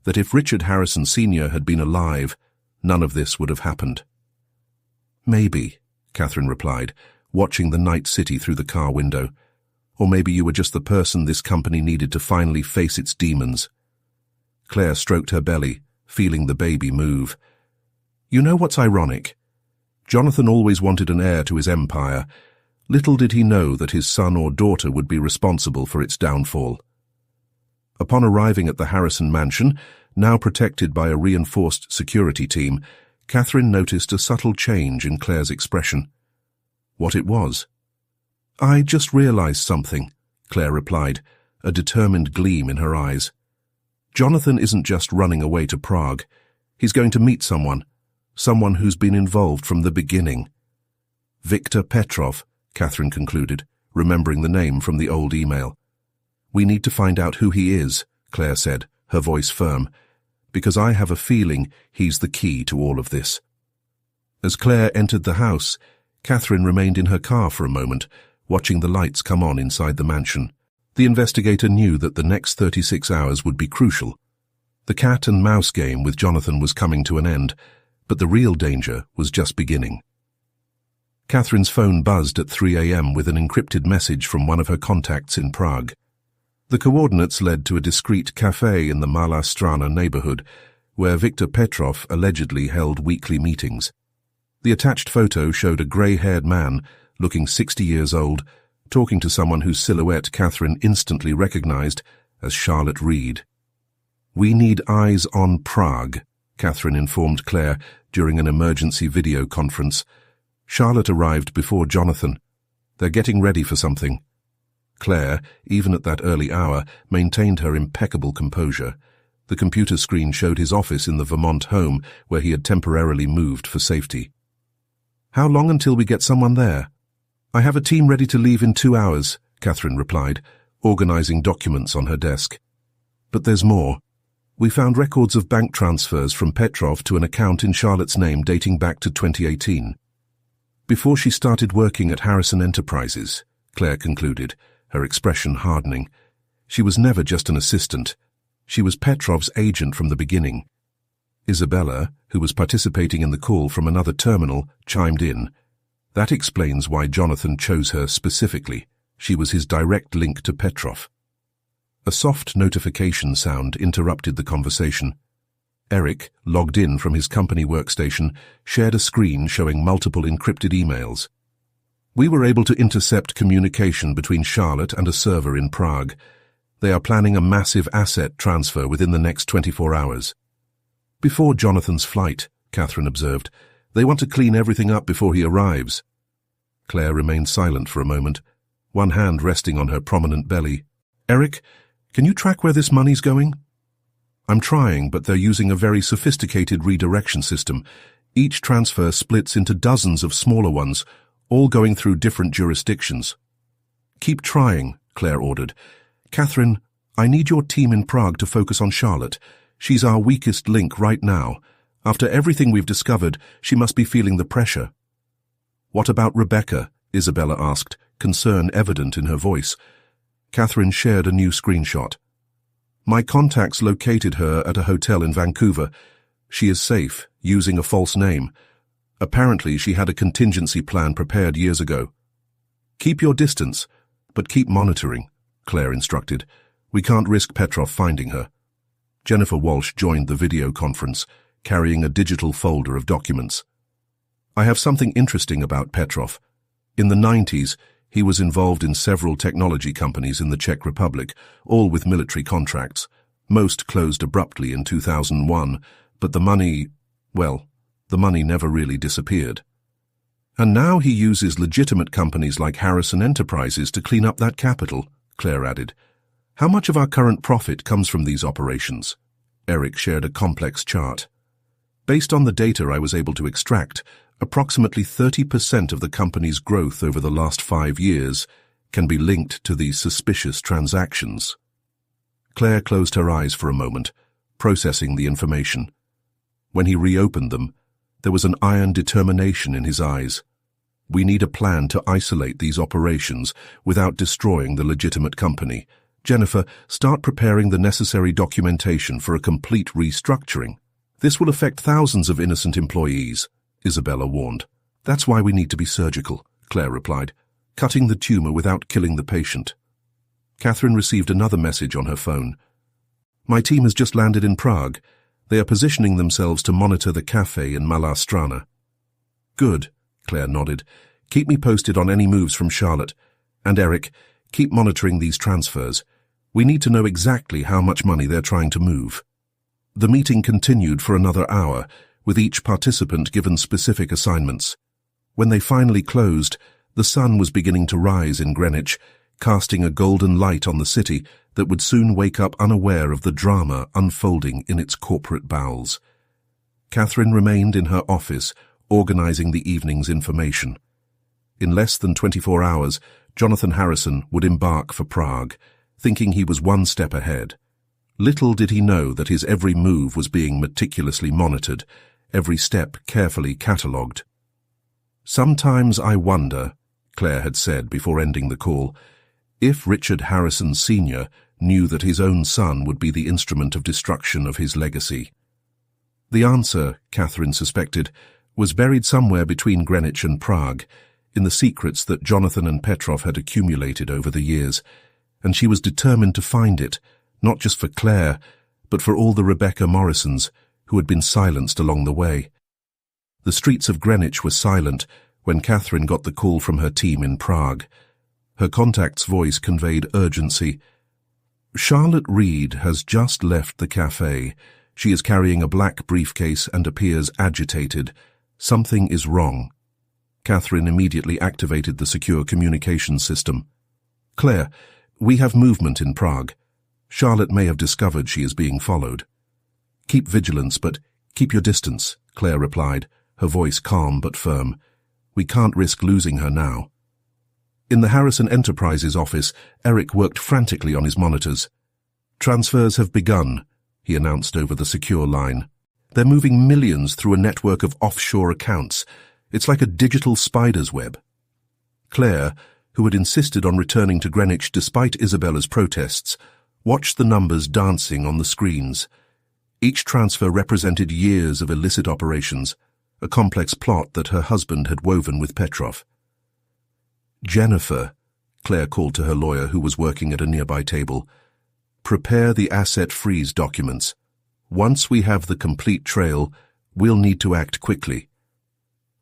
that if Richard Harrison Sr. had been alive, none of this would have happened. Maybe, Catherine replied, watching the night city through the car window. Or maybe you were just the person this company needed to finally face its demons. Claire stroked her belly, feeling the baby move. You know what's ironic? Jonathan always wanted an heir to his empire. Little did he know that his son or daughter would be responsible for its downfall. Upon arriving at the Harrison mansion, now protected by a reinforced security team, Catherine noticed a subtle change in Claire's expression. What it was? I just realized something, Claire replied, a determined gleam in her eyes. Jonathan isn't just running away to Prague. He's going to meet someone who's been involved from the beginning. Victor Petrov, Catherine concluded, remembering the name from the old email. We need to find out who he is, Claire said, her voice firm, because I have a feeling he's the key to all of this. As Claire entered the house, Catherine remained in her car for a moment, watching the lights come on inside the mansion. The investigator knew that the next 36 hours would be crucial. The cat and mouse game with Jonathan was coming to an end, but the real danger was just beginning. Catherine's phone buzzed at 3 a.m. with an encrypted message from one of her contacts in Prague. The coordinates led to a discreet cafe in the Mala Strana neighborhood, where Victor Petrov allegedly held weekly meetings. The attached photo showed a grey-haired man, looking 60 years old, talking to someone whose silhouette Catherine instantly recognized as Charlotte Reed. We need eyes on Prague, Catherine informed Claire during an emergency video conference. Charlotte arrived before Jonathan. They're getting ready for something. Claire, even at that early hour, maintained her impeccable composure. The computer screen showed his office in the Vermont home where he had temporarily moved for safety. How long until we get someone there? I have a team ready to leave in 2 hours, Catherine replied, organizing documents on her desk. But there's more. We found records of bank transfers from Petrov to an account in Charlotte's name dating back to 2018. Before she started working at Harrison Enterprises, Claire concluded, her expression hardening. She was never just an assistant. She was Petrov's agent from the beginning, Isabella, who was participating in the call from another terminal, chimed in. That explains why Jonathan chose her specifically. She was his direct link to Petrov. A soft notification sound interrupted the conversation. Eric, logged in from his company workstation, shared a screen showing multiple encrypted emails. We were able to intercept communication between Charlotte and a server in Prague. They are planning a massive asset transfer within the next 24 hours. Before Jonathan's flight, Catherine observed, they want to clean everything up before he arrives. Claire remained silent for a moment, one hand resting on her prominent belly. Eric, can you track where this money's going? I'm trying, but they're using a very sophisticated redirection system. Each transfer splits into dozens of smaller ones, all going through different jurisdictions. Keep trying, Claire ordered. Catherine, I need your team in Prague to focus on Charlotte. She's our weakest link right now. After everything we've discovered, she must be feeling the pressure. What about Rebecca? Isabella asked, concern evident in her voice. Catherine shared a new screenshot. My contacts located her at a hotel in Vancouver. She is safe, using a false name. Apparently, she had a contingency plan prepared years ago. Keep your distance, but keep monitoring, Claire instructed. We can't risk Petrov finding her. Jennifer Walsh joined the video conference, carrying a digital folder of documents. I have something interesting about Petrov. In the 90s, he was involved in several technology companies in the Czech Republic, all with military contracts. Most closed abruptly in 2001, but the money never really disappeared. And now he uses legitimate companies like Harrison Enterprises to clean up that capital, Claire added. How much of our current profit comes from these operations? Eric shared a complex chart. Based on the data I was able to extract, approximately 30% of the company's growth over the last 5 years can be linked to these suspicious transactions. Claire closed her eyes for a moment, processing the information. When he reopened them, there was an iron determination in his eyes. We need a plan to isolate these operations without destroying the legitimate company. Jennifer, start preparing the necessary documentation for a complete restructuring. This will affect thousands of innocent employees, Isabella warned. That's why we need to be surgical, Claire replied, cutting the tumor without killing the patient. Catherine received another message on her phone. My team has just landed in Prague. They are positioning themselves to monitor the cafe in Malá Strana. Good, Claire nodded. Keep me posted on any moves from Charlotte. And Eric, keep monitoring these transfers. We need to know exactly how much money they're trying to move. The meeting continued for another hour, with each participant given specific assignments. When they finally closed, the sun was beginning to rise in Greenwich, casting a golden light on the city that would soon wake up unaware of the drama unfolding in its corporate bowels. Catherine remained in her office, organizing the evening's information. In less than 24 hours, Jonathan Harrison would embark for Prague, thinking he was one step ahead. Little did he know that his every move was being meticulously monitored, every step carefully catalogued. Sometimes I wonder, Claire had said before ending the call, if Richard Harrison Sr. knew that his own son would be the instrument of destruction of his legacy. The answer, Catherine suspected, was buried somewhere between Greenwich and Prague, in the secrets that Jonathan and Petrov had accumulated over the years, and she was determined to find it, not just for Claire, but for all the Rebecca Morrisons who had been silenced along the way. The streets of Greenwich were silent when Catherine got the call from her team in Prague. Her contact's voice conveyed urgency. Charlotte Reed has just left the cafe. She is carrying a black briefcase and appears agitated. Something is wrong. Catherine immediately activated the secure communications system. Claire, we have movement in Prague. Charlotte may have discovered she is being followed. Keep vigilance, but keep your distance, Claire replied, her voice calm but firm. We can't risk losing her now. In the Harrison Enterprises office, Eric worked frantically on his monitors. Transfers have begun, he announced over the secure line. They're moving millions through a network of offshore accounts. It's like a digital spider's web. Claire, who had insisted on returning to Greenwich despite Isabella's protests, watched the numbers dancing on the screens. Each transfer represented years of illicit operations, a complex plot that her husband had woven with Petrov. "Jennifer," Claire called to her lawyer who was working at a nearby table, "prepare the asset freeze documents. Once we have the complete trail, we'll need to act quickly."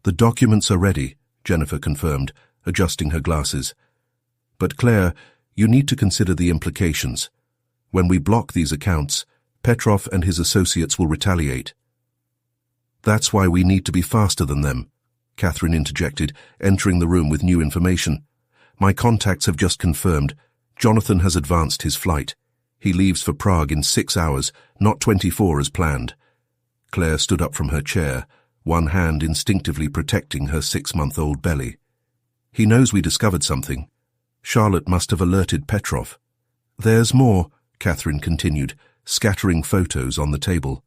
"The documents are ready," Jennifer confirmed, adjusting her glasses. "But Claire, you need to consider the implications. When we block these accounts, Petrov and his associates will retaliate." "That's why we need to be faster than them," Catherine interjected, entering the room with new information. "My contacts have just confirmed. Jonathan has advanced his flight. He leaves for Prague in 6 hours, not 24 as planned." Claire stood up from her chair, one hand instinctively protecting her 6-month-old belly. "He knows we discovered something. Charlotte must have alerted Petrov." "There's more," Catherine continued, scattering photos on the table.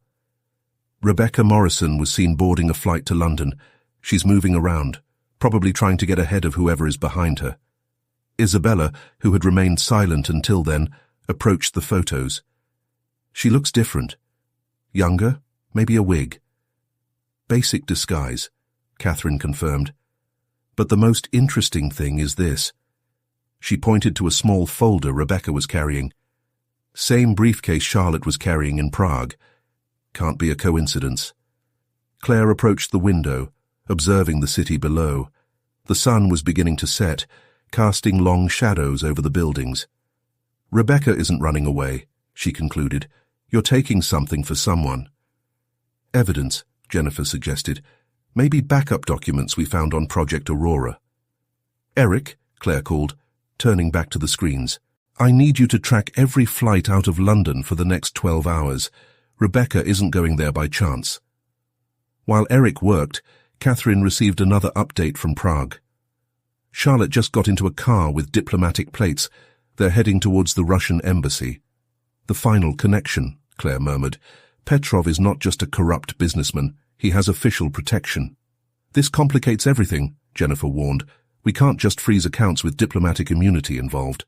"Rebecca Morrison was seen boarding a flight to London. She's moving around, probably trying to get ahead of whoever is behind her." Isabella, who had remained silent until then, approached the photos. "She looks different. Younger, maybe a wig." "Basic disguise," Catherine confirmed. "But the most interesting thing is this." She pointed to a small folder Rebecca was carrying. "Same briefcase Charlotte was carrying in Prague. Can't be a coincidence." Claire approached the window, observing the city below. The sun was beginning to set, casting long shadows over the buildings. "Rebecca isn't running away," she concluded. "You're taking something for someone." "Evidence," Jennifer suggested. "Maybe backup documents we found on Project Aurora." "Eric," Claire called, turning back to the screens. "I need you to track every flight out of London for the next 12 hours. Rebecca isn't going there by chance." While Eric worked, Catherine received another update from Prague. "Charlotte just got into a car with diplomatic plates. They're heading towards the Russian embassy." "The final connection," Claire murmured. "Petrov is not just a corrupt businessman. He has official protection." "This complicates everything," Jennifer warned. "We can't just freeze accounts with diplomatic immunity involved."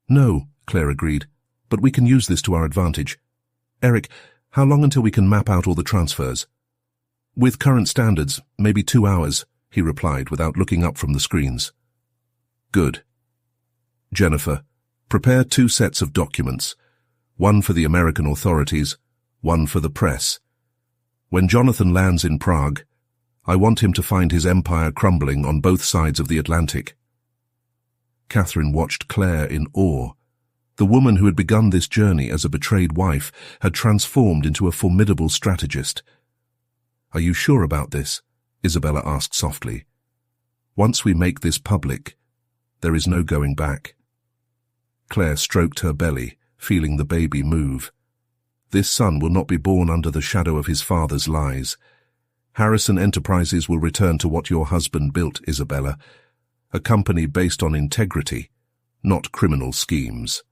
"No," Claire agreed, "but we can use this to our advantage. Eric, how long until we can map out all the transfers?" "With current standards, maybe 2 hours," he replied without looking up from the screens. "Good. Jennifer, prepare 2 sets of documents, one for the American authorities, one for the press. When Jonathan lands in Prague, I want him to find his empire crumbling on both sides of the Atlantic." Catherine watched Claire in awe. The woman who had begun this journey as a betrayed wife had transformed into a formidable strategist. "Are you sure about this?" Isabella asked softly. "Once we make this public, there is no going back." Claire stroked her belly, feeling the baby move. "This son will not be born under the shadow of his father's lies. Harrison Enterprises will return to what your husband built, Isabella, a company based on integrity, not criminal schemes."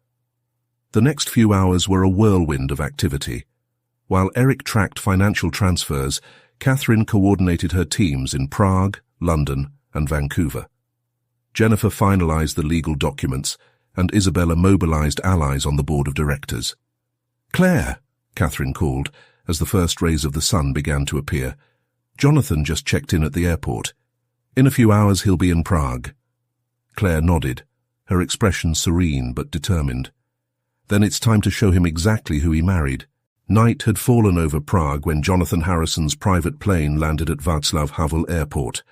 The next few hours were a whirlwind of activity. While Eric tracked financial transfers, Catherine coordinated her teams in Prague, London, and Vancouver. Jennifer finalized the legal documents, and Isabella mobilized allies on the board of directors. "Claire," Catherine called, as the first rays of the sun began to appear. "Jonathan just checked in at the airport. In a few hours he'll be in Prague." Claire nodded, her expression serene but determined. "Then it's time to show him exactly who he married." Night had fallen over Prague when Jonathan Harrison's private plane landed at Václav Havel Airport.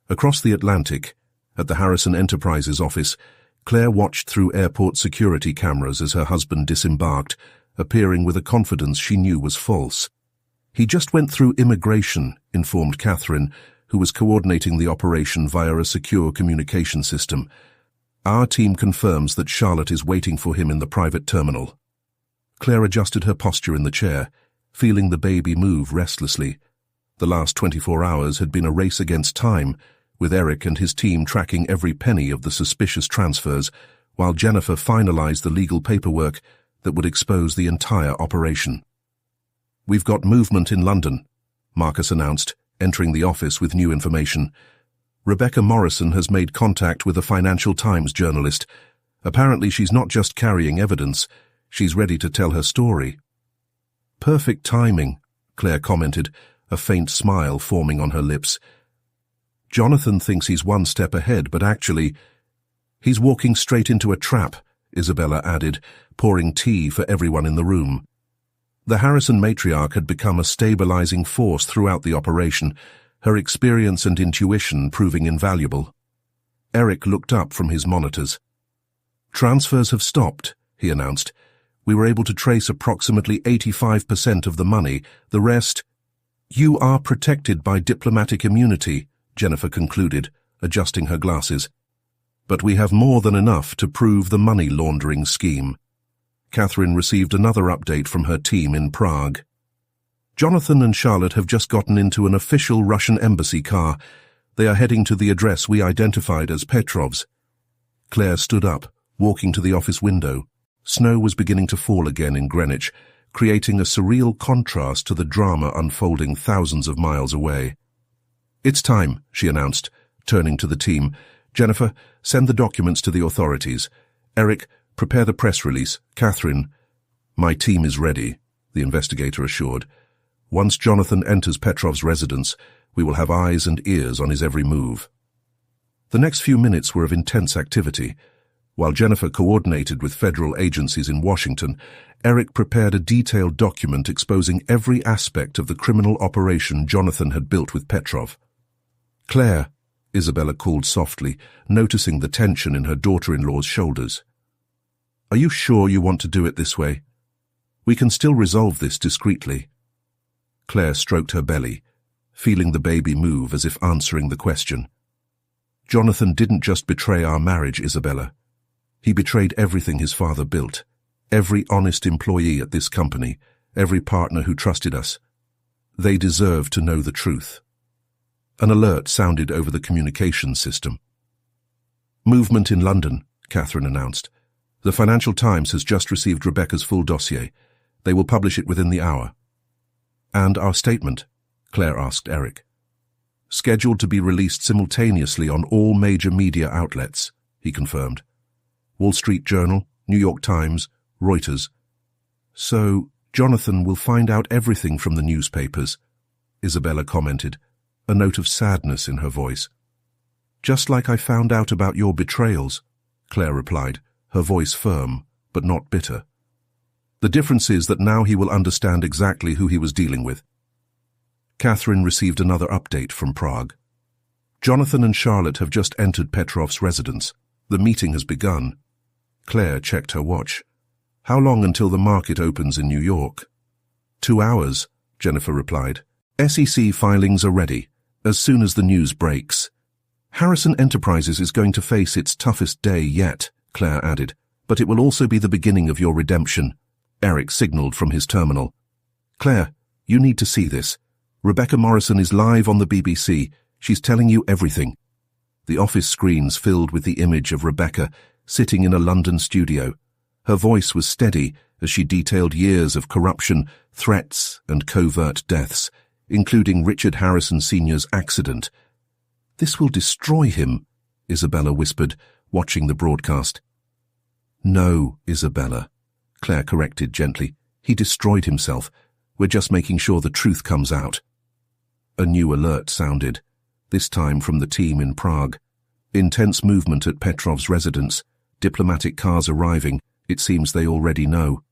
Across the Atlantic, at the Harrison Enterprises office, Claire watched through airport security cameras as her husband disembarked, appearing with a confidence she knew was false. "He just went through immigration," informed Catherine, who was coordinating the operation via a secure communication system. "Our team confirms that Charlotte is waiting for him in the private terminal." Claire adjusted her posture in the chair, feeling the baby move restlessly. The last 24 hours had been a race against time, with Eric and his team tracking every penny of the suspicious transfers, while Jennifer finalized the legal paperwork that would expose the entire operation. "We've got movement in London," Marcus announced, entering the office with new information. "Rebecca Morrison has made contact with a Financial Times journalist. Apparently she's not just carrying evidence, she's ready to tell her story." Perfect timing, Claire commented, a faint smile forming on her lips. Jonathan thinks he's one step ahead, but actually, he's walking straight into a trap, Isabella added, pouring tea for everyone in the room. The Harrison matriarch had become a stabilizing force throughout the operation, her experience and intuition proving invaluable. Eric looked up from his monitors. Transfers have stopped, he announced. We were able to trace approximately 85% of the money, the rest— You are protected by diplomatic immunity, Jennifer concluded, adjusting her glasses. But we have more than enough to prove the money laundering scheme. Catherine received another update from her team in Prague. Jonathan and Charlotte have just gotten into an official Russian embassy car. They are heading to the address we identified as Petrov's. Claire stood up, walking to the office window. Snow was beginning to fall again in Greenwich, creating a surreal contrast to the drama unfolding thousands of miles away. It's time, she announced, turning to the team. Jennifer, send the documents to the authorities. Eric, prepare the press release. Catherine— My team is ready, the investigator assured. Once Jonathan enters Petrov's residence, we will have eyes and ears on his every move. The next few minutes were of intense activity. While Jennifer coordinated with federal agencies in Washington, Eric prepared a detailed document exposing every aspect of the criminal operation Jonathan had built with Petrov. Claire, Isabella called softly, noticing the tension in her daughter-in-law's shoulders. Are you sure you want to do it this way? We can still resolve this discreetly. Claire stroked her belly, feeling the baby move as if answering the question. Jonathan didn't just betray our marriage, Isabella. He betrayed everything his father built, every honest employee at this company, every partner who trusted us. They deserve to know the truth. An alert sounded over the communications system. Movement in London, Catherine announced. The Financial Times has just received Rebecca's full dossier. They will publish it within the hour. And our statement? Claire asked Eric. Scheduled to be released simultaneously on all major media outlets, he confirmed. Wall Street Journal, New York Times, Reuters. So, Jonathan will find out everything from the newspapers, Isabella commented, a note of sadness in her voice. Just like I found out about your betrayals, Claire replied, her voice firm, but not bitter. The difference is that now he will understand exactly who he was dealing with. Catherine received another update from Prague. Jonathan and Charlotte have just entered Petrov's residence. The meeting has begun. Claire checked her watch. How long until the market opens in New York? 2 hours, Jennifer replied. SEC filings are ready, as soon as the news breaks. Harrison Enterprises is going to face its toughest day yet, Claire added, but it will also be the beginning of your redemption. Eric signaled from his terminal. Claire, you need to see this. Rebecca Morrison is live on the BBC. She's telling you everything. The office screens filled with the image of Rebecca sitting in a London studio. Her voice was steady as she detailed years of corruption, threats, and covert deaths, including Richard Harrison Sr.'s accident. This will destroy him, Isabella whispered, watching the broadcast. No, Isabella, Claire corrected gently. He destroyed himself. We're just making sure the truth comes out. A new alert sounded, this time from the team in Prague. Intense movement at Petrov's residence. Diplomatic cars arriving. It seems they already know.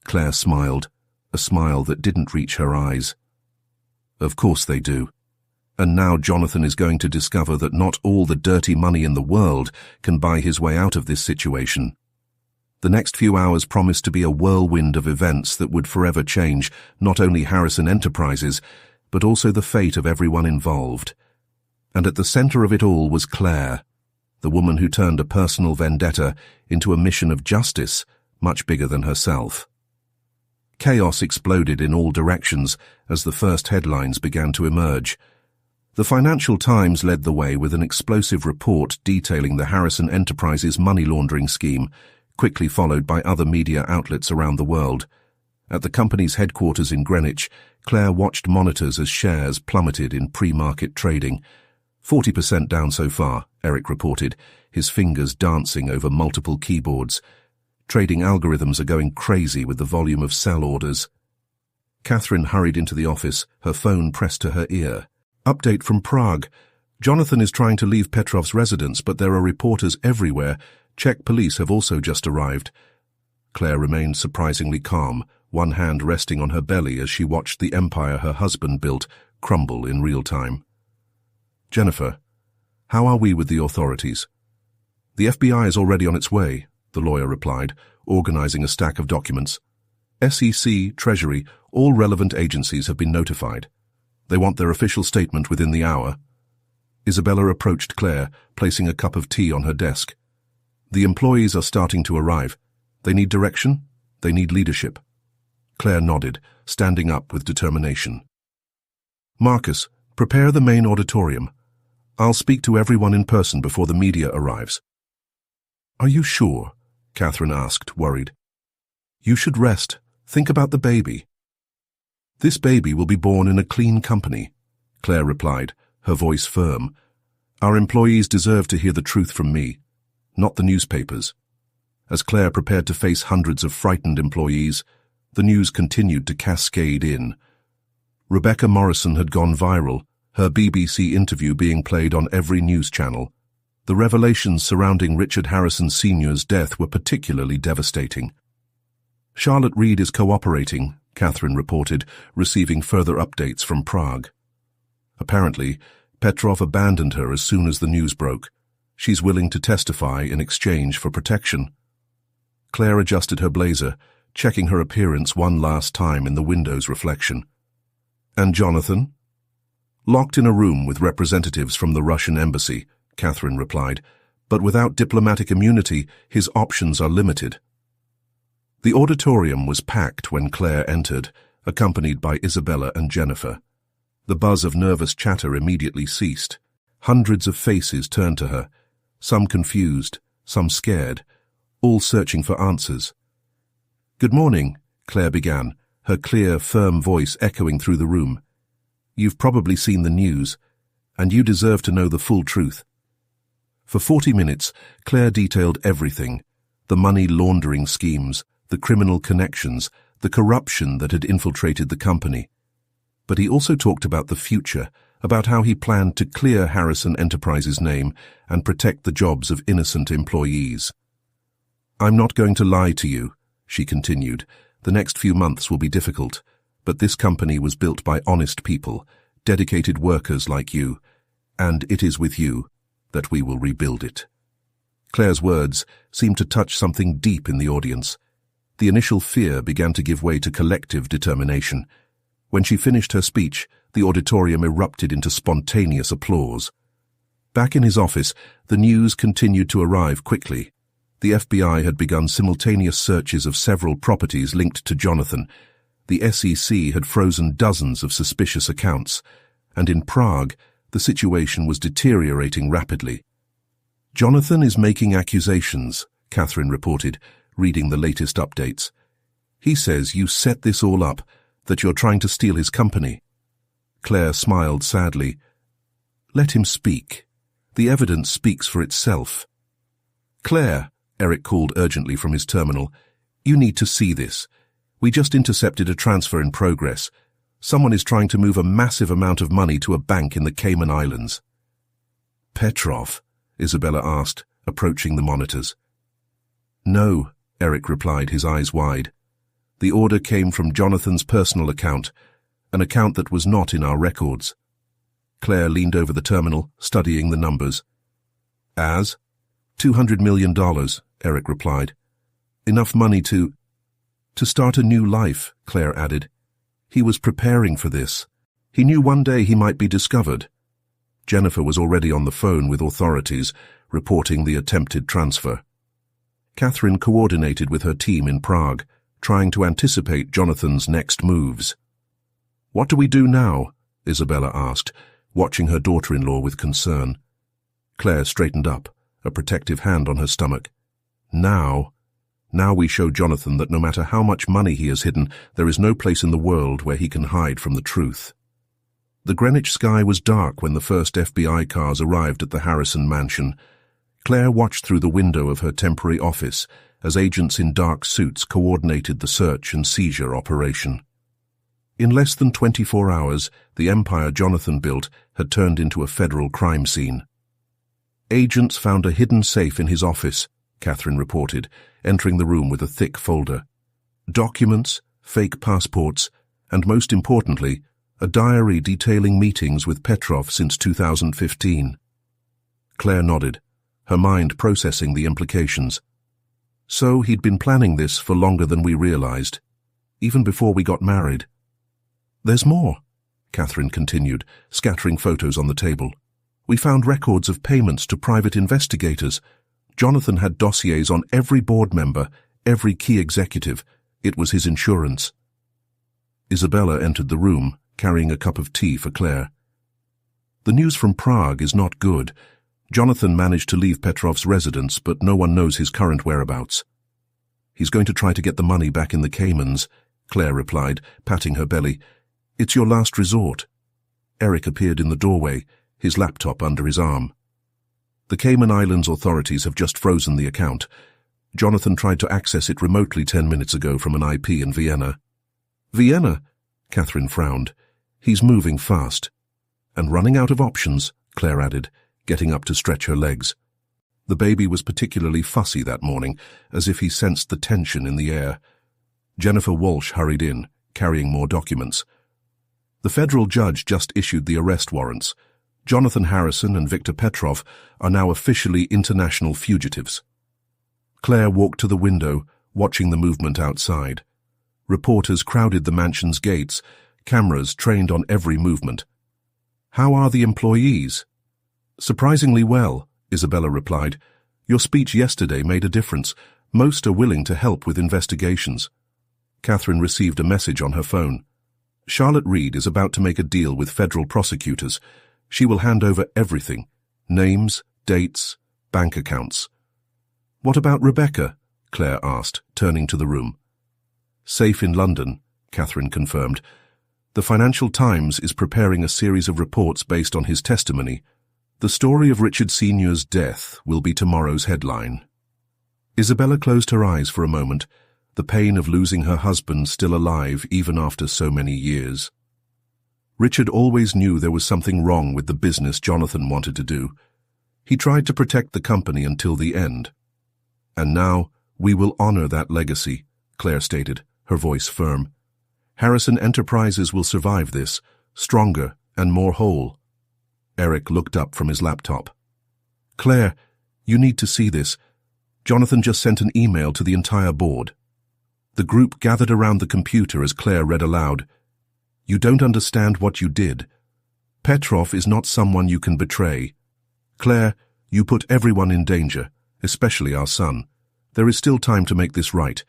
Claire smiled, a smile that didn't reach her eyes. Of course they do. And now Jonathan is going to discover that not all the dirty money in the world can buy his way out of this situation. The next few hours promised to be a whirlwind of events that would forever change not only Harrison Enterprises, but also the fate of everyone involved. And at the center of it all was Claire, the woman who turned a personal vendetta into a mission of justice much bigger than herself. Chaos exploded in all directions as the first headlines began to emerge. The Financial Times led the way with an explosive report detailing the Harrison Enterprises money laundering scheme, quickly followed by other media outlets around the world. At the company's headquarters in Greenwich, Claire watched monitors as shares plummeted in pre-market trading. 40% down so far, Eric reported, his fingers dancing over multiple keyboards. Trading algorithms are going crazy with the volume of sell orders. Catherine hurried into the office, her phone pressed to her ear. Update from Prague. Jonathan is trying to leave Petrov's residence, but there are reporters everywhere. Czech police have also just arrived. Claire remained surprisingly calm, one hand resting on her belly as she watched the empire her husband built crumble in real time. Jennifer, how are we with the authorities? The FBI is already on its way, the lawyer replied, organizing a stack of documents. SEC, Treasury, all relevant agencies have been notified. They want their official statement within the hour. Isabella approached Claire, placing a cup of tea on her desk. The employees are starting to arrive. They need direction. They need leadership. Claire nodded, standing up with determination. Marcus, prepare the main auditorium. I'll speak to everyone in person before the media arrives. Are you sure? Catherine asked, worried. You should rest. Think about the baby. This baby will be born in a clean company, Claire replied, her voice firm. Our employees deserve to hear the truth from me, not the newspapers. As Claire prepared to face hundreds of frightened employees, the news continued to cascade in. Rebecca Morrison had gone viral, her BBC interview being played on every news channel. The revelations surrounding Richard Harrison Sr.'s death were particularly devastating. Charlotte Reed is cooperating, Catherine reported, receiving further updates from Prague. Apparently, Petrov abandoned her as soon as the news broke. She's willing to testify in exchange for protection. Claire adjusted her blazer, checking her appearance one last time in the window's reflection. And Jonathan? Locked in a room with representatives from the Russian embassy, Catherine replied, but without diplomatic immunity, his options are limited. The auditorium was packed when Claire entered, accompanied by Isabella and Jennifer. The buzz of nervous chatter immediately ceased. Hundreds of faces turned to her, some confused, some scared, all searching for answers. Good morning, Claire began, her clear, firm voice echoing through the room. You've probably seen the news, and you deserve to know the full truth. For 40 minutes, Claire detailed everything, the money laundering schemes, the criminal connections, the corruption that had infiltrated the company. But he also talked about the future, about how he planned to clear Harrison Enterprises' name and protect the jobs of innocent employees. I'm not going to lie to you, she continued. The next few months will be difficult, but this company was built by honest people, dedicated workers like you, and it is with you that we will rebuild it. Claire's words seemed to touch something deep in the audience. The initial fear began to give way to collective determination. When she finished her speech, the auditorium erupted into spontaneous applause. Back in his office, the news continued to arrive quickly. The FBI had begun simultaneous searches of several properties linked to Jonathan. The SEC had frozen dozens of suspicious accounts, and in Prague, the situation was deteriorating rapidly. Jonathan is making accusations, Catherine reported, reading the latest updates. He says you set this all up, that you're trying to steal his company. Claire smiled sadly. Let him speak. The evidence speaks for itself. Claire, Eric called urgently from his terminal, you need to see this. We just intercepted a transfer in progress. Someone is trying to move a massive amount of money to a bank in the Cayman Islands. Petrov? Isabella asked, approaching the monitors. No, Eric replied, his eyes wide. The order came from Jonathan's personal account, an account that was not in our records. Claire leaned over the terminal, studying the numbers. As? $200 million, Eric replied. Enough money to start a new life, Claire added. He was preparing for this. He knew one day he might be discovered. Jennifer was already on the phone with authorities, reporting the attempted transfer. Catherine coordinated with her team in Prague, trying to anticipate Jonathan's next moves. What do we do now? Isabella asked, watching her daughter-in-law with concern. Claire straightened up, a protective hand on her stomach. Now we show Jonathan that no matter how much money he has hidden, there is no place in the world where he can hide from the truth. The Greenwich sky was dark when the first FBI cars arrived at the Harrison mansion. Claire watched through the window of her temporary office as agents in dark suits coordinated the search and seizure operation. In less than 24 hours, the empire Jonathan built had turned into a federal crime scene. Agents found a hidden safe in his office, Catherine reported, entering the room with a thick folder. Documents, fake passports, and most importantly, a diary detailing meetings with Petrov since 2015. Claire nodded, her mind processing the implications. So he'd been planning this for longer than we realized, even before we got married. There's more, Catherine continued, scattering photos on the table. We found records of payments to private investigators. Jonathan had dossiers on every board member, every key executive. It was his insurance. Isabella entered the room, carrying a cup of tea for Claire. The news from Prague is not good. Jonathan managed to leave Petrov's residence, but no one knows his current whereabouts. He's going to try to get the money back in the Caymans, Claire replied, patting her belly. It's your last resort. Eric appeared in the doorway, his laptop under his arm. The Cayman Islands authorities have just frozen the account. Jonathan tried to access it remotely 10 minutes ago from an IP in Vienna. Vienna? Catherine frowned. He's moving fast. And running out of options, Claire added, getting up to stretch her legs. The baby was particularly fussy that morning, as if he sensed the tension in the air. Jennifer Walsh hurried in, carrying more documents. The federal judge just issued the arrest warrants. Jonathan Harrison and Victor Petrov are now officially international fugitives. Claire walked to the window, watching the movement outside. Reporters crowded the mansion's gates, cameras trained on every movement. How are the employees? Surprisingly well, Isabella replied. Your speech yesterday made a difference. Most are willing to help with investigations. Catherine received a message on her phone. Charlotte Reed is about to make a deal with federal prosecutors. She will hand over everything. Names, dates, bank accounts. What about Rebecca? Claire asked, turning to the room. Safe in London, Catherine confirmed. The Financial Times is preparing a series of reports based on his testimony. The story of Richard Sr.'s death will be tomorrow's headline. Isabella closed her eyes for a moment, the pain of losing her husband still alive even after so many years. Richard always knew there was something wrong with the business Jonathan wanted to do. He tried to protect the company until the end. And now we will honor that legacy, Claire stated, her voice firm. Harrison Enterprises will survive this, stronger and more whole. Eric looked up from his laptop. Claire, you need to see this. Jonathan just sent an email to the entire board. The group gathered around the computer as Claire read aloud. You don't understand what you did. Petrov is not someone you can betray. Claire, you put everyone in danger, especially our son. There is still time to make this right.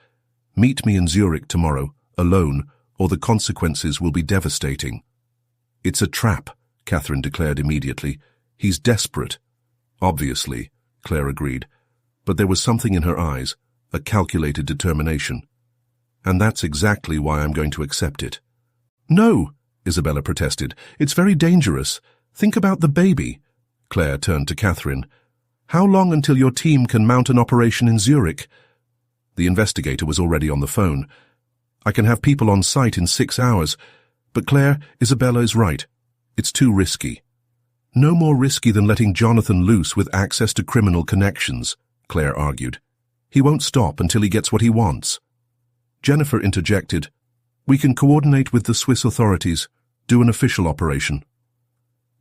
Meet me in Zurich tomorrow, alone, or the consequences will be devastating. It's a trap, Catherine declared immediately. He's desperate. Obviously, Claire agreed. But there was something in her eyes, a calculated determination. And that's exactly why I'm going to accept it. No, Isabella protested. It's very dangerous. Think about the baby. Claire turned to Catherine. How long until your team can mount an operation in Zurich? The investigator was already on the phone. I can have people on site in 6 hours. But Claire, Isabella is right. It's too risky. No more risky than letting Jonathan loose with access to criminal connections, Claire argued. He won't stop until he gets what he wants. Jennifer interjected. We can coordinate with the Swiss authorities, do an official operation.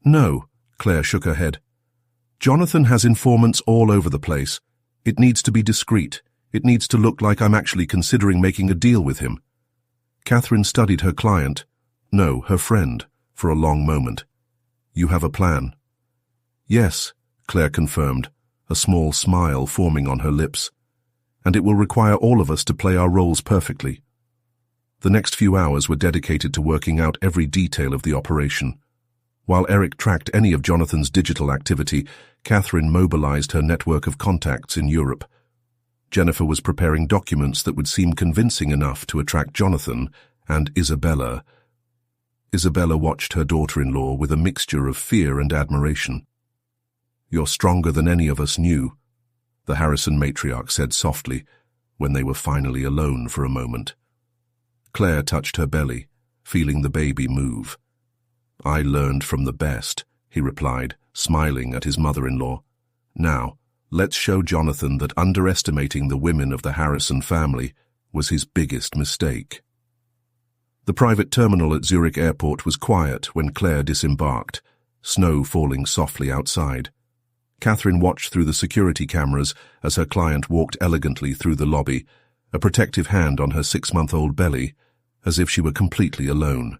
No, Claire shook her head. Jonathan has informants all over the place. It needs to be discreet. It needs to look like I'm actually considering making a deal with him. Catherine studied her client, no, her friend, for a long moment. You have a plan? Yes, Claire confirmed, a small smile forming on her lips. And it will require all of us to play our roles perfectly. The next few hours were dedicated to working out every detail of the operation. While Eric tracked any of Jonathan's digital activity, Catherine mobilized her network of contacts in Europe. Jennifer was preparing documents that would seem convincing enough to attract Jonathan and Isabella. Isabella watched her daughter-in-law with a mixture of fear and admiration. You're stronger than any of us knew, the Harrison matriarch said softly, when they were finally alone for a moment. Claire touched her belly, feeling the baby move. "I learned from the best," he replied, smiling at his mother-in-law. "Now, let's show Jonathan that underestimating the women of the Harrison family was his biggest mistake." The private terminal at Zurich Airport was quiet when Claire disembarked, snow falling softly outside. Catherine watched through the security cameras as her client walked elegantly through the lobby, a protective hand on her 6-month-old belly, as if she were completely alone.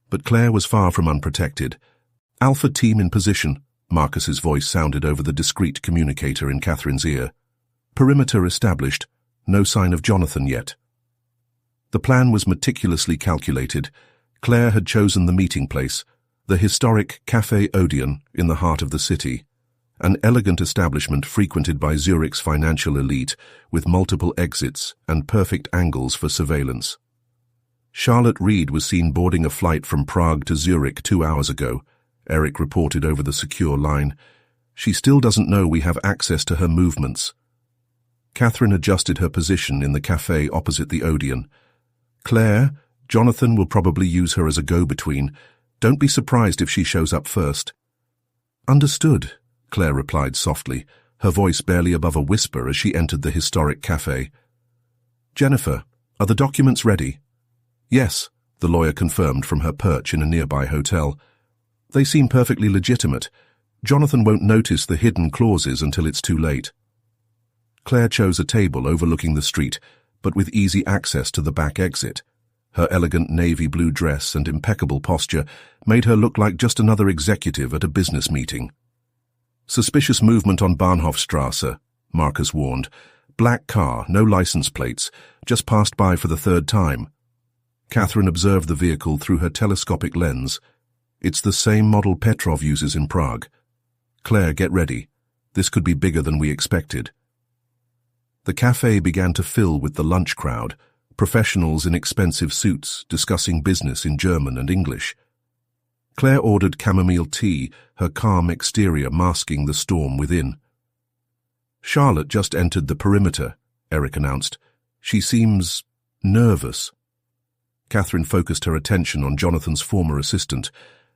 But Claire was far from unprotected. "Alpha team in position," Marcus's voice sounded over the discreet communicator in Catherine's ear. "Perimeter established. No sign of Jonathan yet." The plan was meticulously calculated. Claire had chosen the meeting place, the historic Café Odeon in the heart of the city, an elegant establishment frequented by Zurich's financial elite with multiple exits and perfect angles for surveillance. Charlotte Reed was seen boarding a flight from Prague to Zurich 2 hours ago, Eric reported over the secure line. "She still doesn't know we have access to her movements." Catherine adjusted her position in the café opposite the Odeon. "Claire, Jonathan will probably use her as a go-between. Don't be surprised if she shows up first." "Understood," Claire replied softly, her voice barely above a whisper as she entered the historic café. "Jennifer, are the documents ready?" "Yes," the lawyer confirmed from her perch in a nearby hotel. "They seem perfectly legitimate. Jonathan won't notice the hidden clauses until it's too late." Claire chose a table overlooking the street, but with easy access to the back exit. Her elegant navy blue dress and impeccable posture made her look like just another executive at a business meeting. "Suspicious movement on Bahnhofstrasse," Marcus warned. "Black car, no license plates, just passed by for the 3rd time." Catherine observed the vehicle through her telescopic lens. "It's the same model Petrov uses in Prague." "Claire, get ready. This could be bigger than we expected." The café began to fill with the lunch crowd, professionals in expensive suits discussing business in German and English. Claire ordered chamomile tea, her calm exterior masking the storm within. "Charlotte just entered the perimeter," Eric announced. "She seems nervous." Catherine focused her attention on Jonathan's former assistant.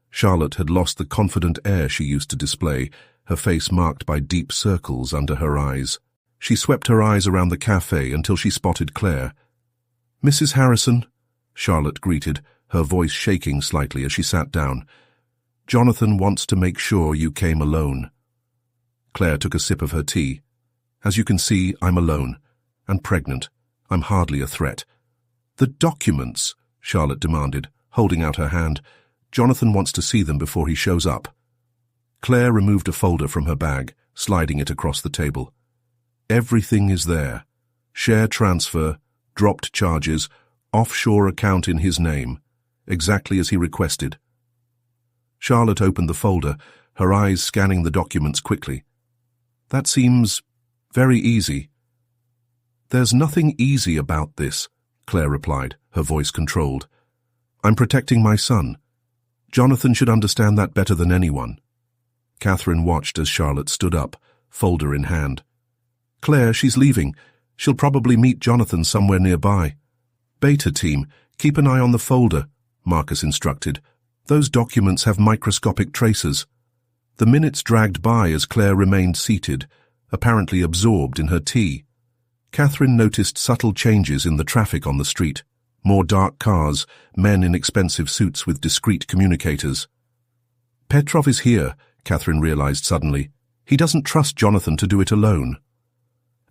Charlotte had lost the confident air she used to display, her face marked by deep circles under her eyes. She swept her eyes around the café until she spotted Claire. "Mrs. Harrison," Charlotte greeted, her voice shaking slightly as she sat down. "Jonathan wants to make sure you came alone." Claire took a sip of her tea. "As you can see, I'm alone. And pregnant. I'm hardly a threat." "The documents," Charlotte demanded, holding out her hand. "Jonathan wants to see them before he shows up." Claire removed a folder from her bag, sliding it across the table. "Everything is there. Share transfer, dropped charges, offshore account in his name, exactly as he requested." Charlotte opened the folder, her eyes scanning the documents quickly. "That seems very easy." "There's nothing easy about this," Claire replied, her voice controlled. "I'm protecting my son. Jonathan should understand that better than anyone." Catherine watched as Charlotte stood up, folder in hand. "Claire, she's leaving. She'll probably meet Jonathan somewhere nearby." "Beta team, keep an eye on the folder," Marcus instructed. "Those documents have microscopic traces." The minutes dragged by as Claire remained seated, apparently absorbed in her tea. Catherine noticed subtle changes in the traffic on the street. More dark cars, men in expensive suits with discreet communicators. "Petrov is here," Catherine realized suddenly. "He doesn't trust Jonathan to do it alone."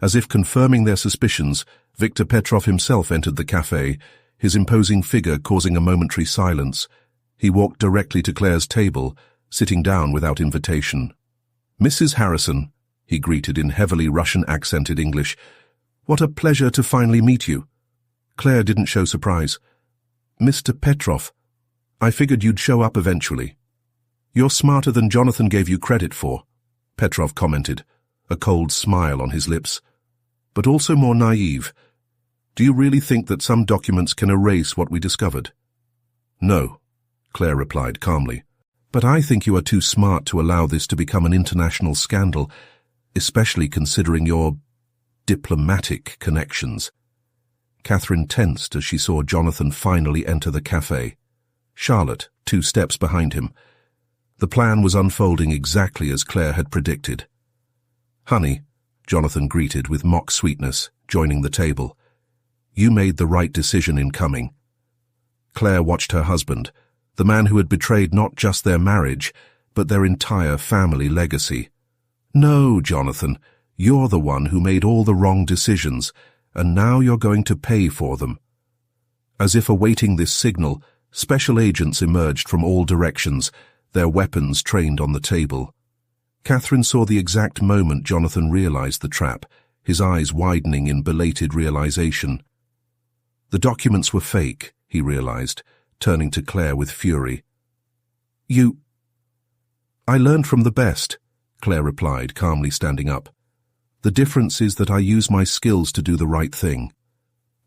As if confirming their suspicions, Viktor Petrov himself entered the café, his imposing figure causing a momentary silence. He walked directly to Claire's table, sitting down without invitation. "Mrs. Harrison," he greeted in heavily Russian-accented English. "What a pleasure to finally meet you." Claire didn't show surprise. "Mr. Petrov, I figured you'd show up eventually." "You're smarter than Jonathan gave you credit for," Petrov commented, a cold smile on his lips. "But also more naive. Do you really think that some documents can erase what we discovered?" "No," Claire replied calmly. "But I think you are too smart to allow this to become an international scandal, especially considering your diplomatic connections." Catherine tensed as she saw Jonathan finally enter the café. Charlotte 2 steps behind him. The plan was unfolding exactly as Claire had predicted. "Honey," Jonathan greeted with mock sweetness, joining the table. "You made the right decision in coming." Claire watched her husband, the man who had betrayed not just their marriage, but their entire family legacy. "No, Jonathan, you're the one who made all the wrong decisions, and now you're going to pay for them." As if awaiting this signal, special agents emerged from all directions, their weapons trained on the table. Catherine saw the exact moment Jonathan realized the trap, his eyes widening in belated realization. The documents were fake, he realized, turning to Claire with fury. "I learned from the best," Claire replied, calmly standing up. "The difference is that I use my skills to do the right thing."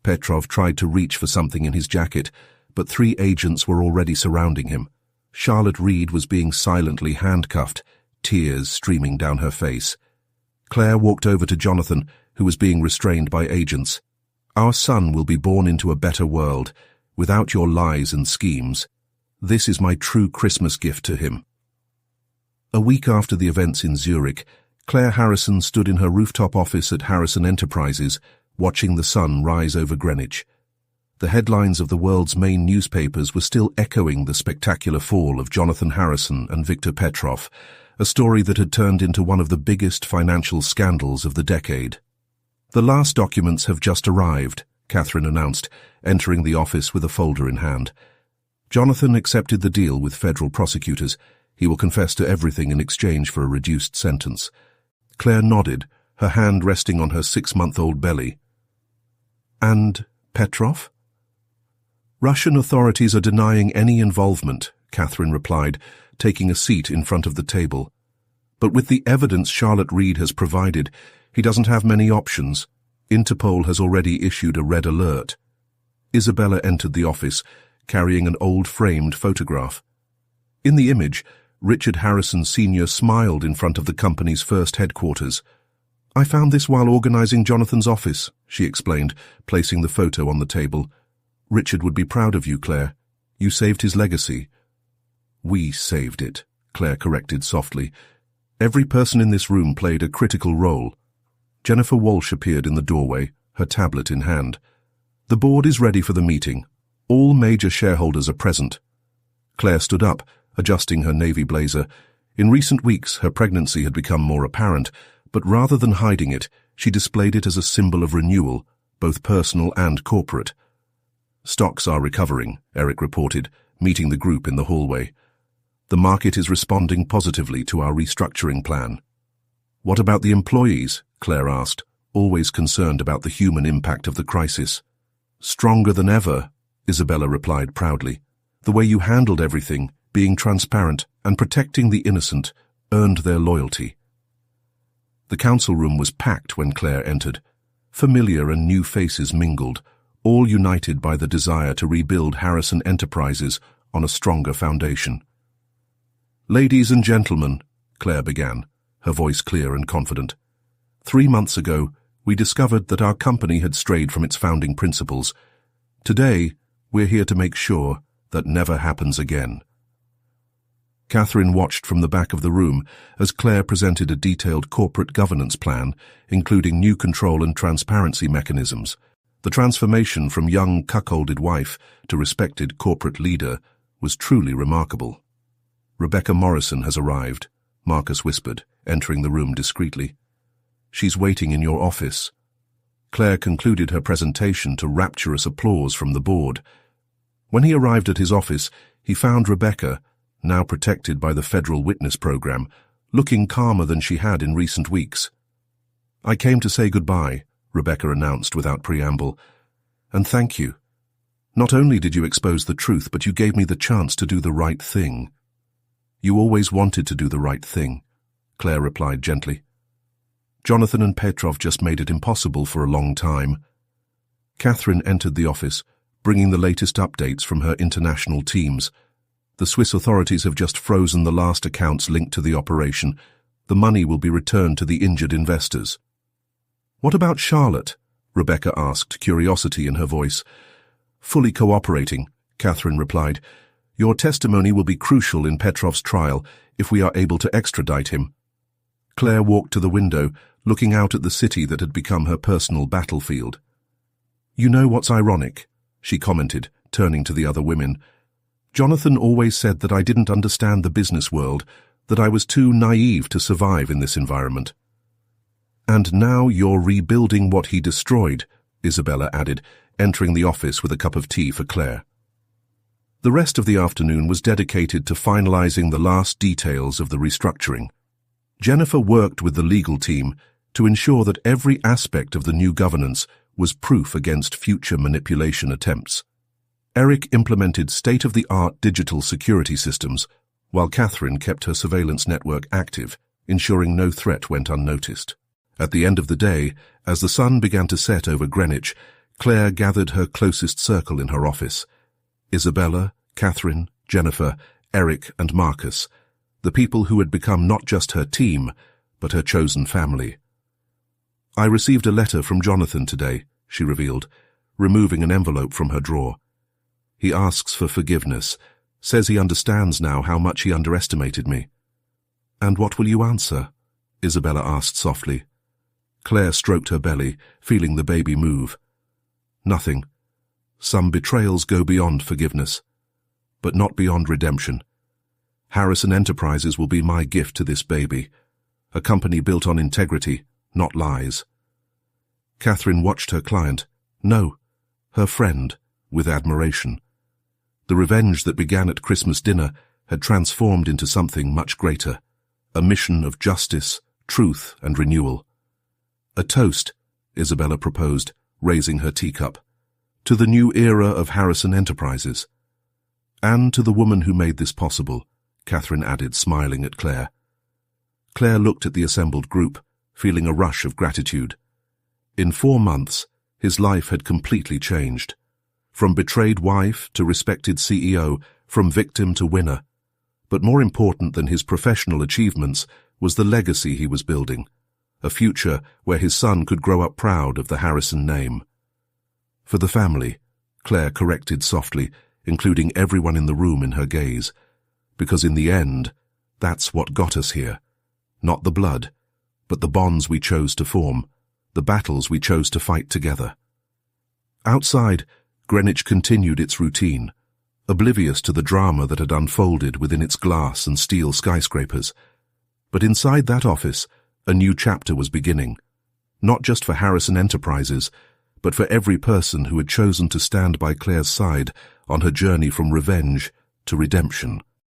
Petrov tried to reach for something in his jacket, but 3 agents were already surrounding him. Charlotte Reed was being silently handcuffed, tears streaming down her face. Claire walked over to Jonathan, who was being restrained by agents. "Our son will be born into a better world, without your lies and schemes. This is my true Christmas gift to him." A week after the events in Zurich, Claire Harrison stood in her rooftop office at Harrison Enterprises, watching the sun rise over Greenwich. The headlines of the world's main newspapers were still echoing the spectacular fall of Jonathan Harrison and Viktor Petrov, a story that had turned into one of the biggest financial scandals of the decade. "The last documents have just arrived," Catherine announced, entering the office with a folder in hand. "Jonathan accepted the deal with federal prosecutors. He will confess to everything in exchange for a reduced sentence." Claire nodded, her hand resting on her 6-month-old belly. "And Petrov?" "Russian authorities are denying any involvement," Catherine replied, taking a seat in front of the table. "But with the evidence Charlotte Reed has provided, he doesn't have many options. Interpol has already issued a red alert." Isabella entered the office, carrying an old framed photograph. In the image, Richard Harrison Sr. smiled in front of the company's first headquarters. "I found this while organizing Jonathan's office," she explained, placing the photo on the table. "Richard would be proud of you, Claire. You saved his legacy." "We saved it," Claire corrected softly. "Every person in this room played a critical role." Jennifer Walsh appeared in the doorway, her tablet in hand. "The board is ready for the meeting. All major shareholders are present." Claire stood up, adjusting her navy blazer. In recent weeks, her pregnancy had become more apparent, but rather than hiding it, she displayed it as a symbol of renewal, both personal and corporate. "Stocks are recovering," Eric reported, meeting the group in the hallway. "The market is responding positively to our restructuring plan." "What about the employees?" Claire asked, always concerned about the human impact of the crisis. "Stronger than ever," Isabella replied proudly. "The way you handled everything, being transparent and protecting the innocent, earned their loyalty." The council room was packed when Claire entered. Familiar and new faces mingled, all united by the desire to rebuild Harrison Enterprises on a stronger foundation. "Ladies and gentlemen," Claire began, her voice clear and confident. 3 months ago, we discovered that our company had strayed from its founding principles. Today, we're here to make sure that never happens again. Catherine watched from the back of the room as Claire presented a detailed corporate governance plan, including new control and transparency mechanisms. The transformation from young cuckolded wife to respected corporate leader was truly remarkable. "Rebecca Morrison has arrived," Marcus whispered, entering the room discreetly. "She's waiting in your office." Claire concluded her presentation to rapturous applause from the board. When he arrived at his office, he found Rebecca, now protected by the federal witness program, looking calmer than she had in recent weeks. "I came to say goodbye," Rebecca announced without preamble. "And thank you. Not only did you expose the truth, but you gave me the chance to do the right thing." "You always wanted to do the right thing," Claire replied gently. "Jonathan and Petrov just made it impossible for a long time." Catherine entered the office, bringing the latest updates from her international teams. "The Swiss authorities have just frozen the last accounts linked to the operation. The money will be returned to the injured investors." "What about Charlotte?" Rebecca asked, curiosity in her voice. "Fully cooperating," Catherine replied. Your testimony will be crucial in Petrov's trial if we are able to extradite him. Claire walked to the window, looking out at the city that had become her personal battlefield. You know what's ironic? She commented, turning to the other women. Jonathan always said that I didn't understand the business world, that I was too naive to survive in this environment. And now you're rebuilding what he destroyed, Isabella added, entering the office with a cup of tea for Claire. The rest of the afternoon was dedicated to finalizing the last details of the restructuring. Jennifer worked with the legal team to ensure that every aspect of the new governance was proof against future manipulation attempts. Eric implemented state-of-the-art digital security systems, while Catherine kept her surveillance network active, ensuring no threat went unnoticed. At the end of the day, as the sun began to set over Greenwich, Claire gathered her closest circle in her office. Isabella, Catherine, Jennifer, Eric, and Marcus, the people who had become not just her team, but her chosen family. I received a letter from Jonathan today, she revealed, removing an envelope from her drawer. He asks for forgiveness, says he understands now how much he underestimated me. And what will you answer? Isabella asked softly. Claire stroked her belly, feeling the baby move. Nothing. Some betrayals go beyond forgiveness, but not beyond redemption. Harrison Enterprises will be my gift to this baby, a company built on integrity, not lies. Catherine watched her client, no, her friend, with admiration. The revenge that began at Christmas dinner had transformed into something much greater, a mission of justice, truth, and renewal. A toast, Isabella proposed, raising her teacup, to the new era of Harrison Enterprises. And to the woman who made this possible, Catherine added, smiling at Claire. Claire looked at the assembled group, feeling a rush of gratitude. In 4 months, his life had completely changed. From betrayed wife to respected CEO, from victim to winner. But more important than his professional achievements was the legacy he was building, a future where his son could grow up proud of the Harrison name. For the family, Claire corrected softly, including everyone in the room in her gaze, because in the end, that's what got us here. Not the blood, but the bonds we chose to form, the battles we chose to fight together. Outside, Greenwich continued its routine, oblivious to the drama that had unfolded within its glass and steel skyscrapers. But inside that office, a new chapter was beginning, not just for Harrison Enterprises, but for every person who had chosen to stand by Claire's side on her journey from revenge to redemption.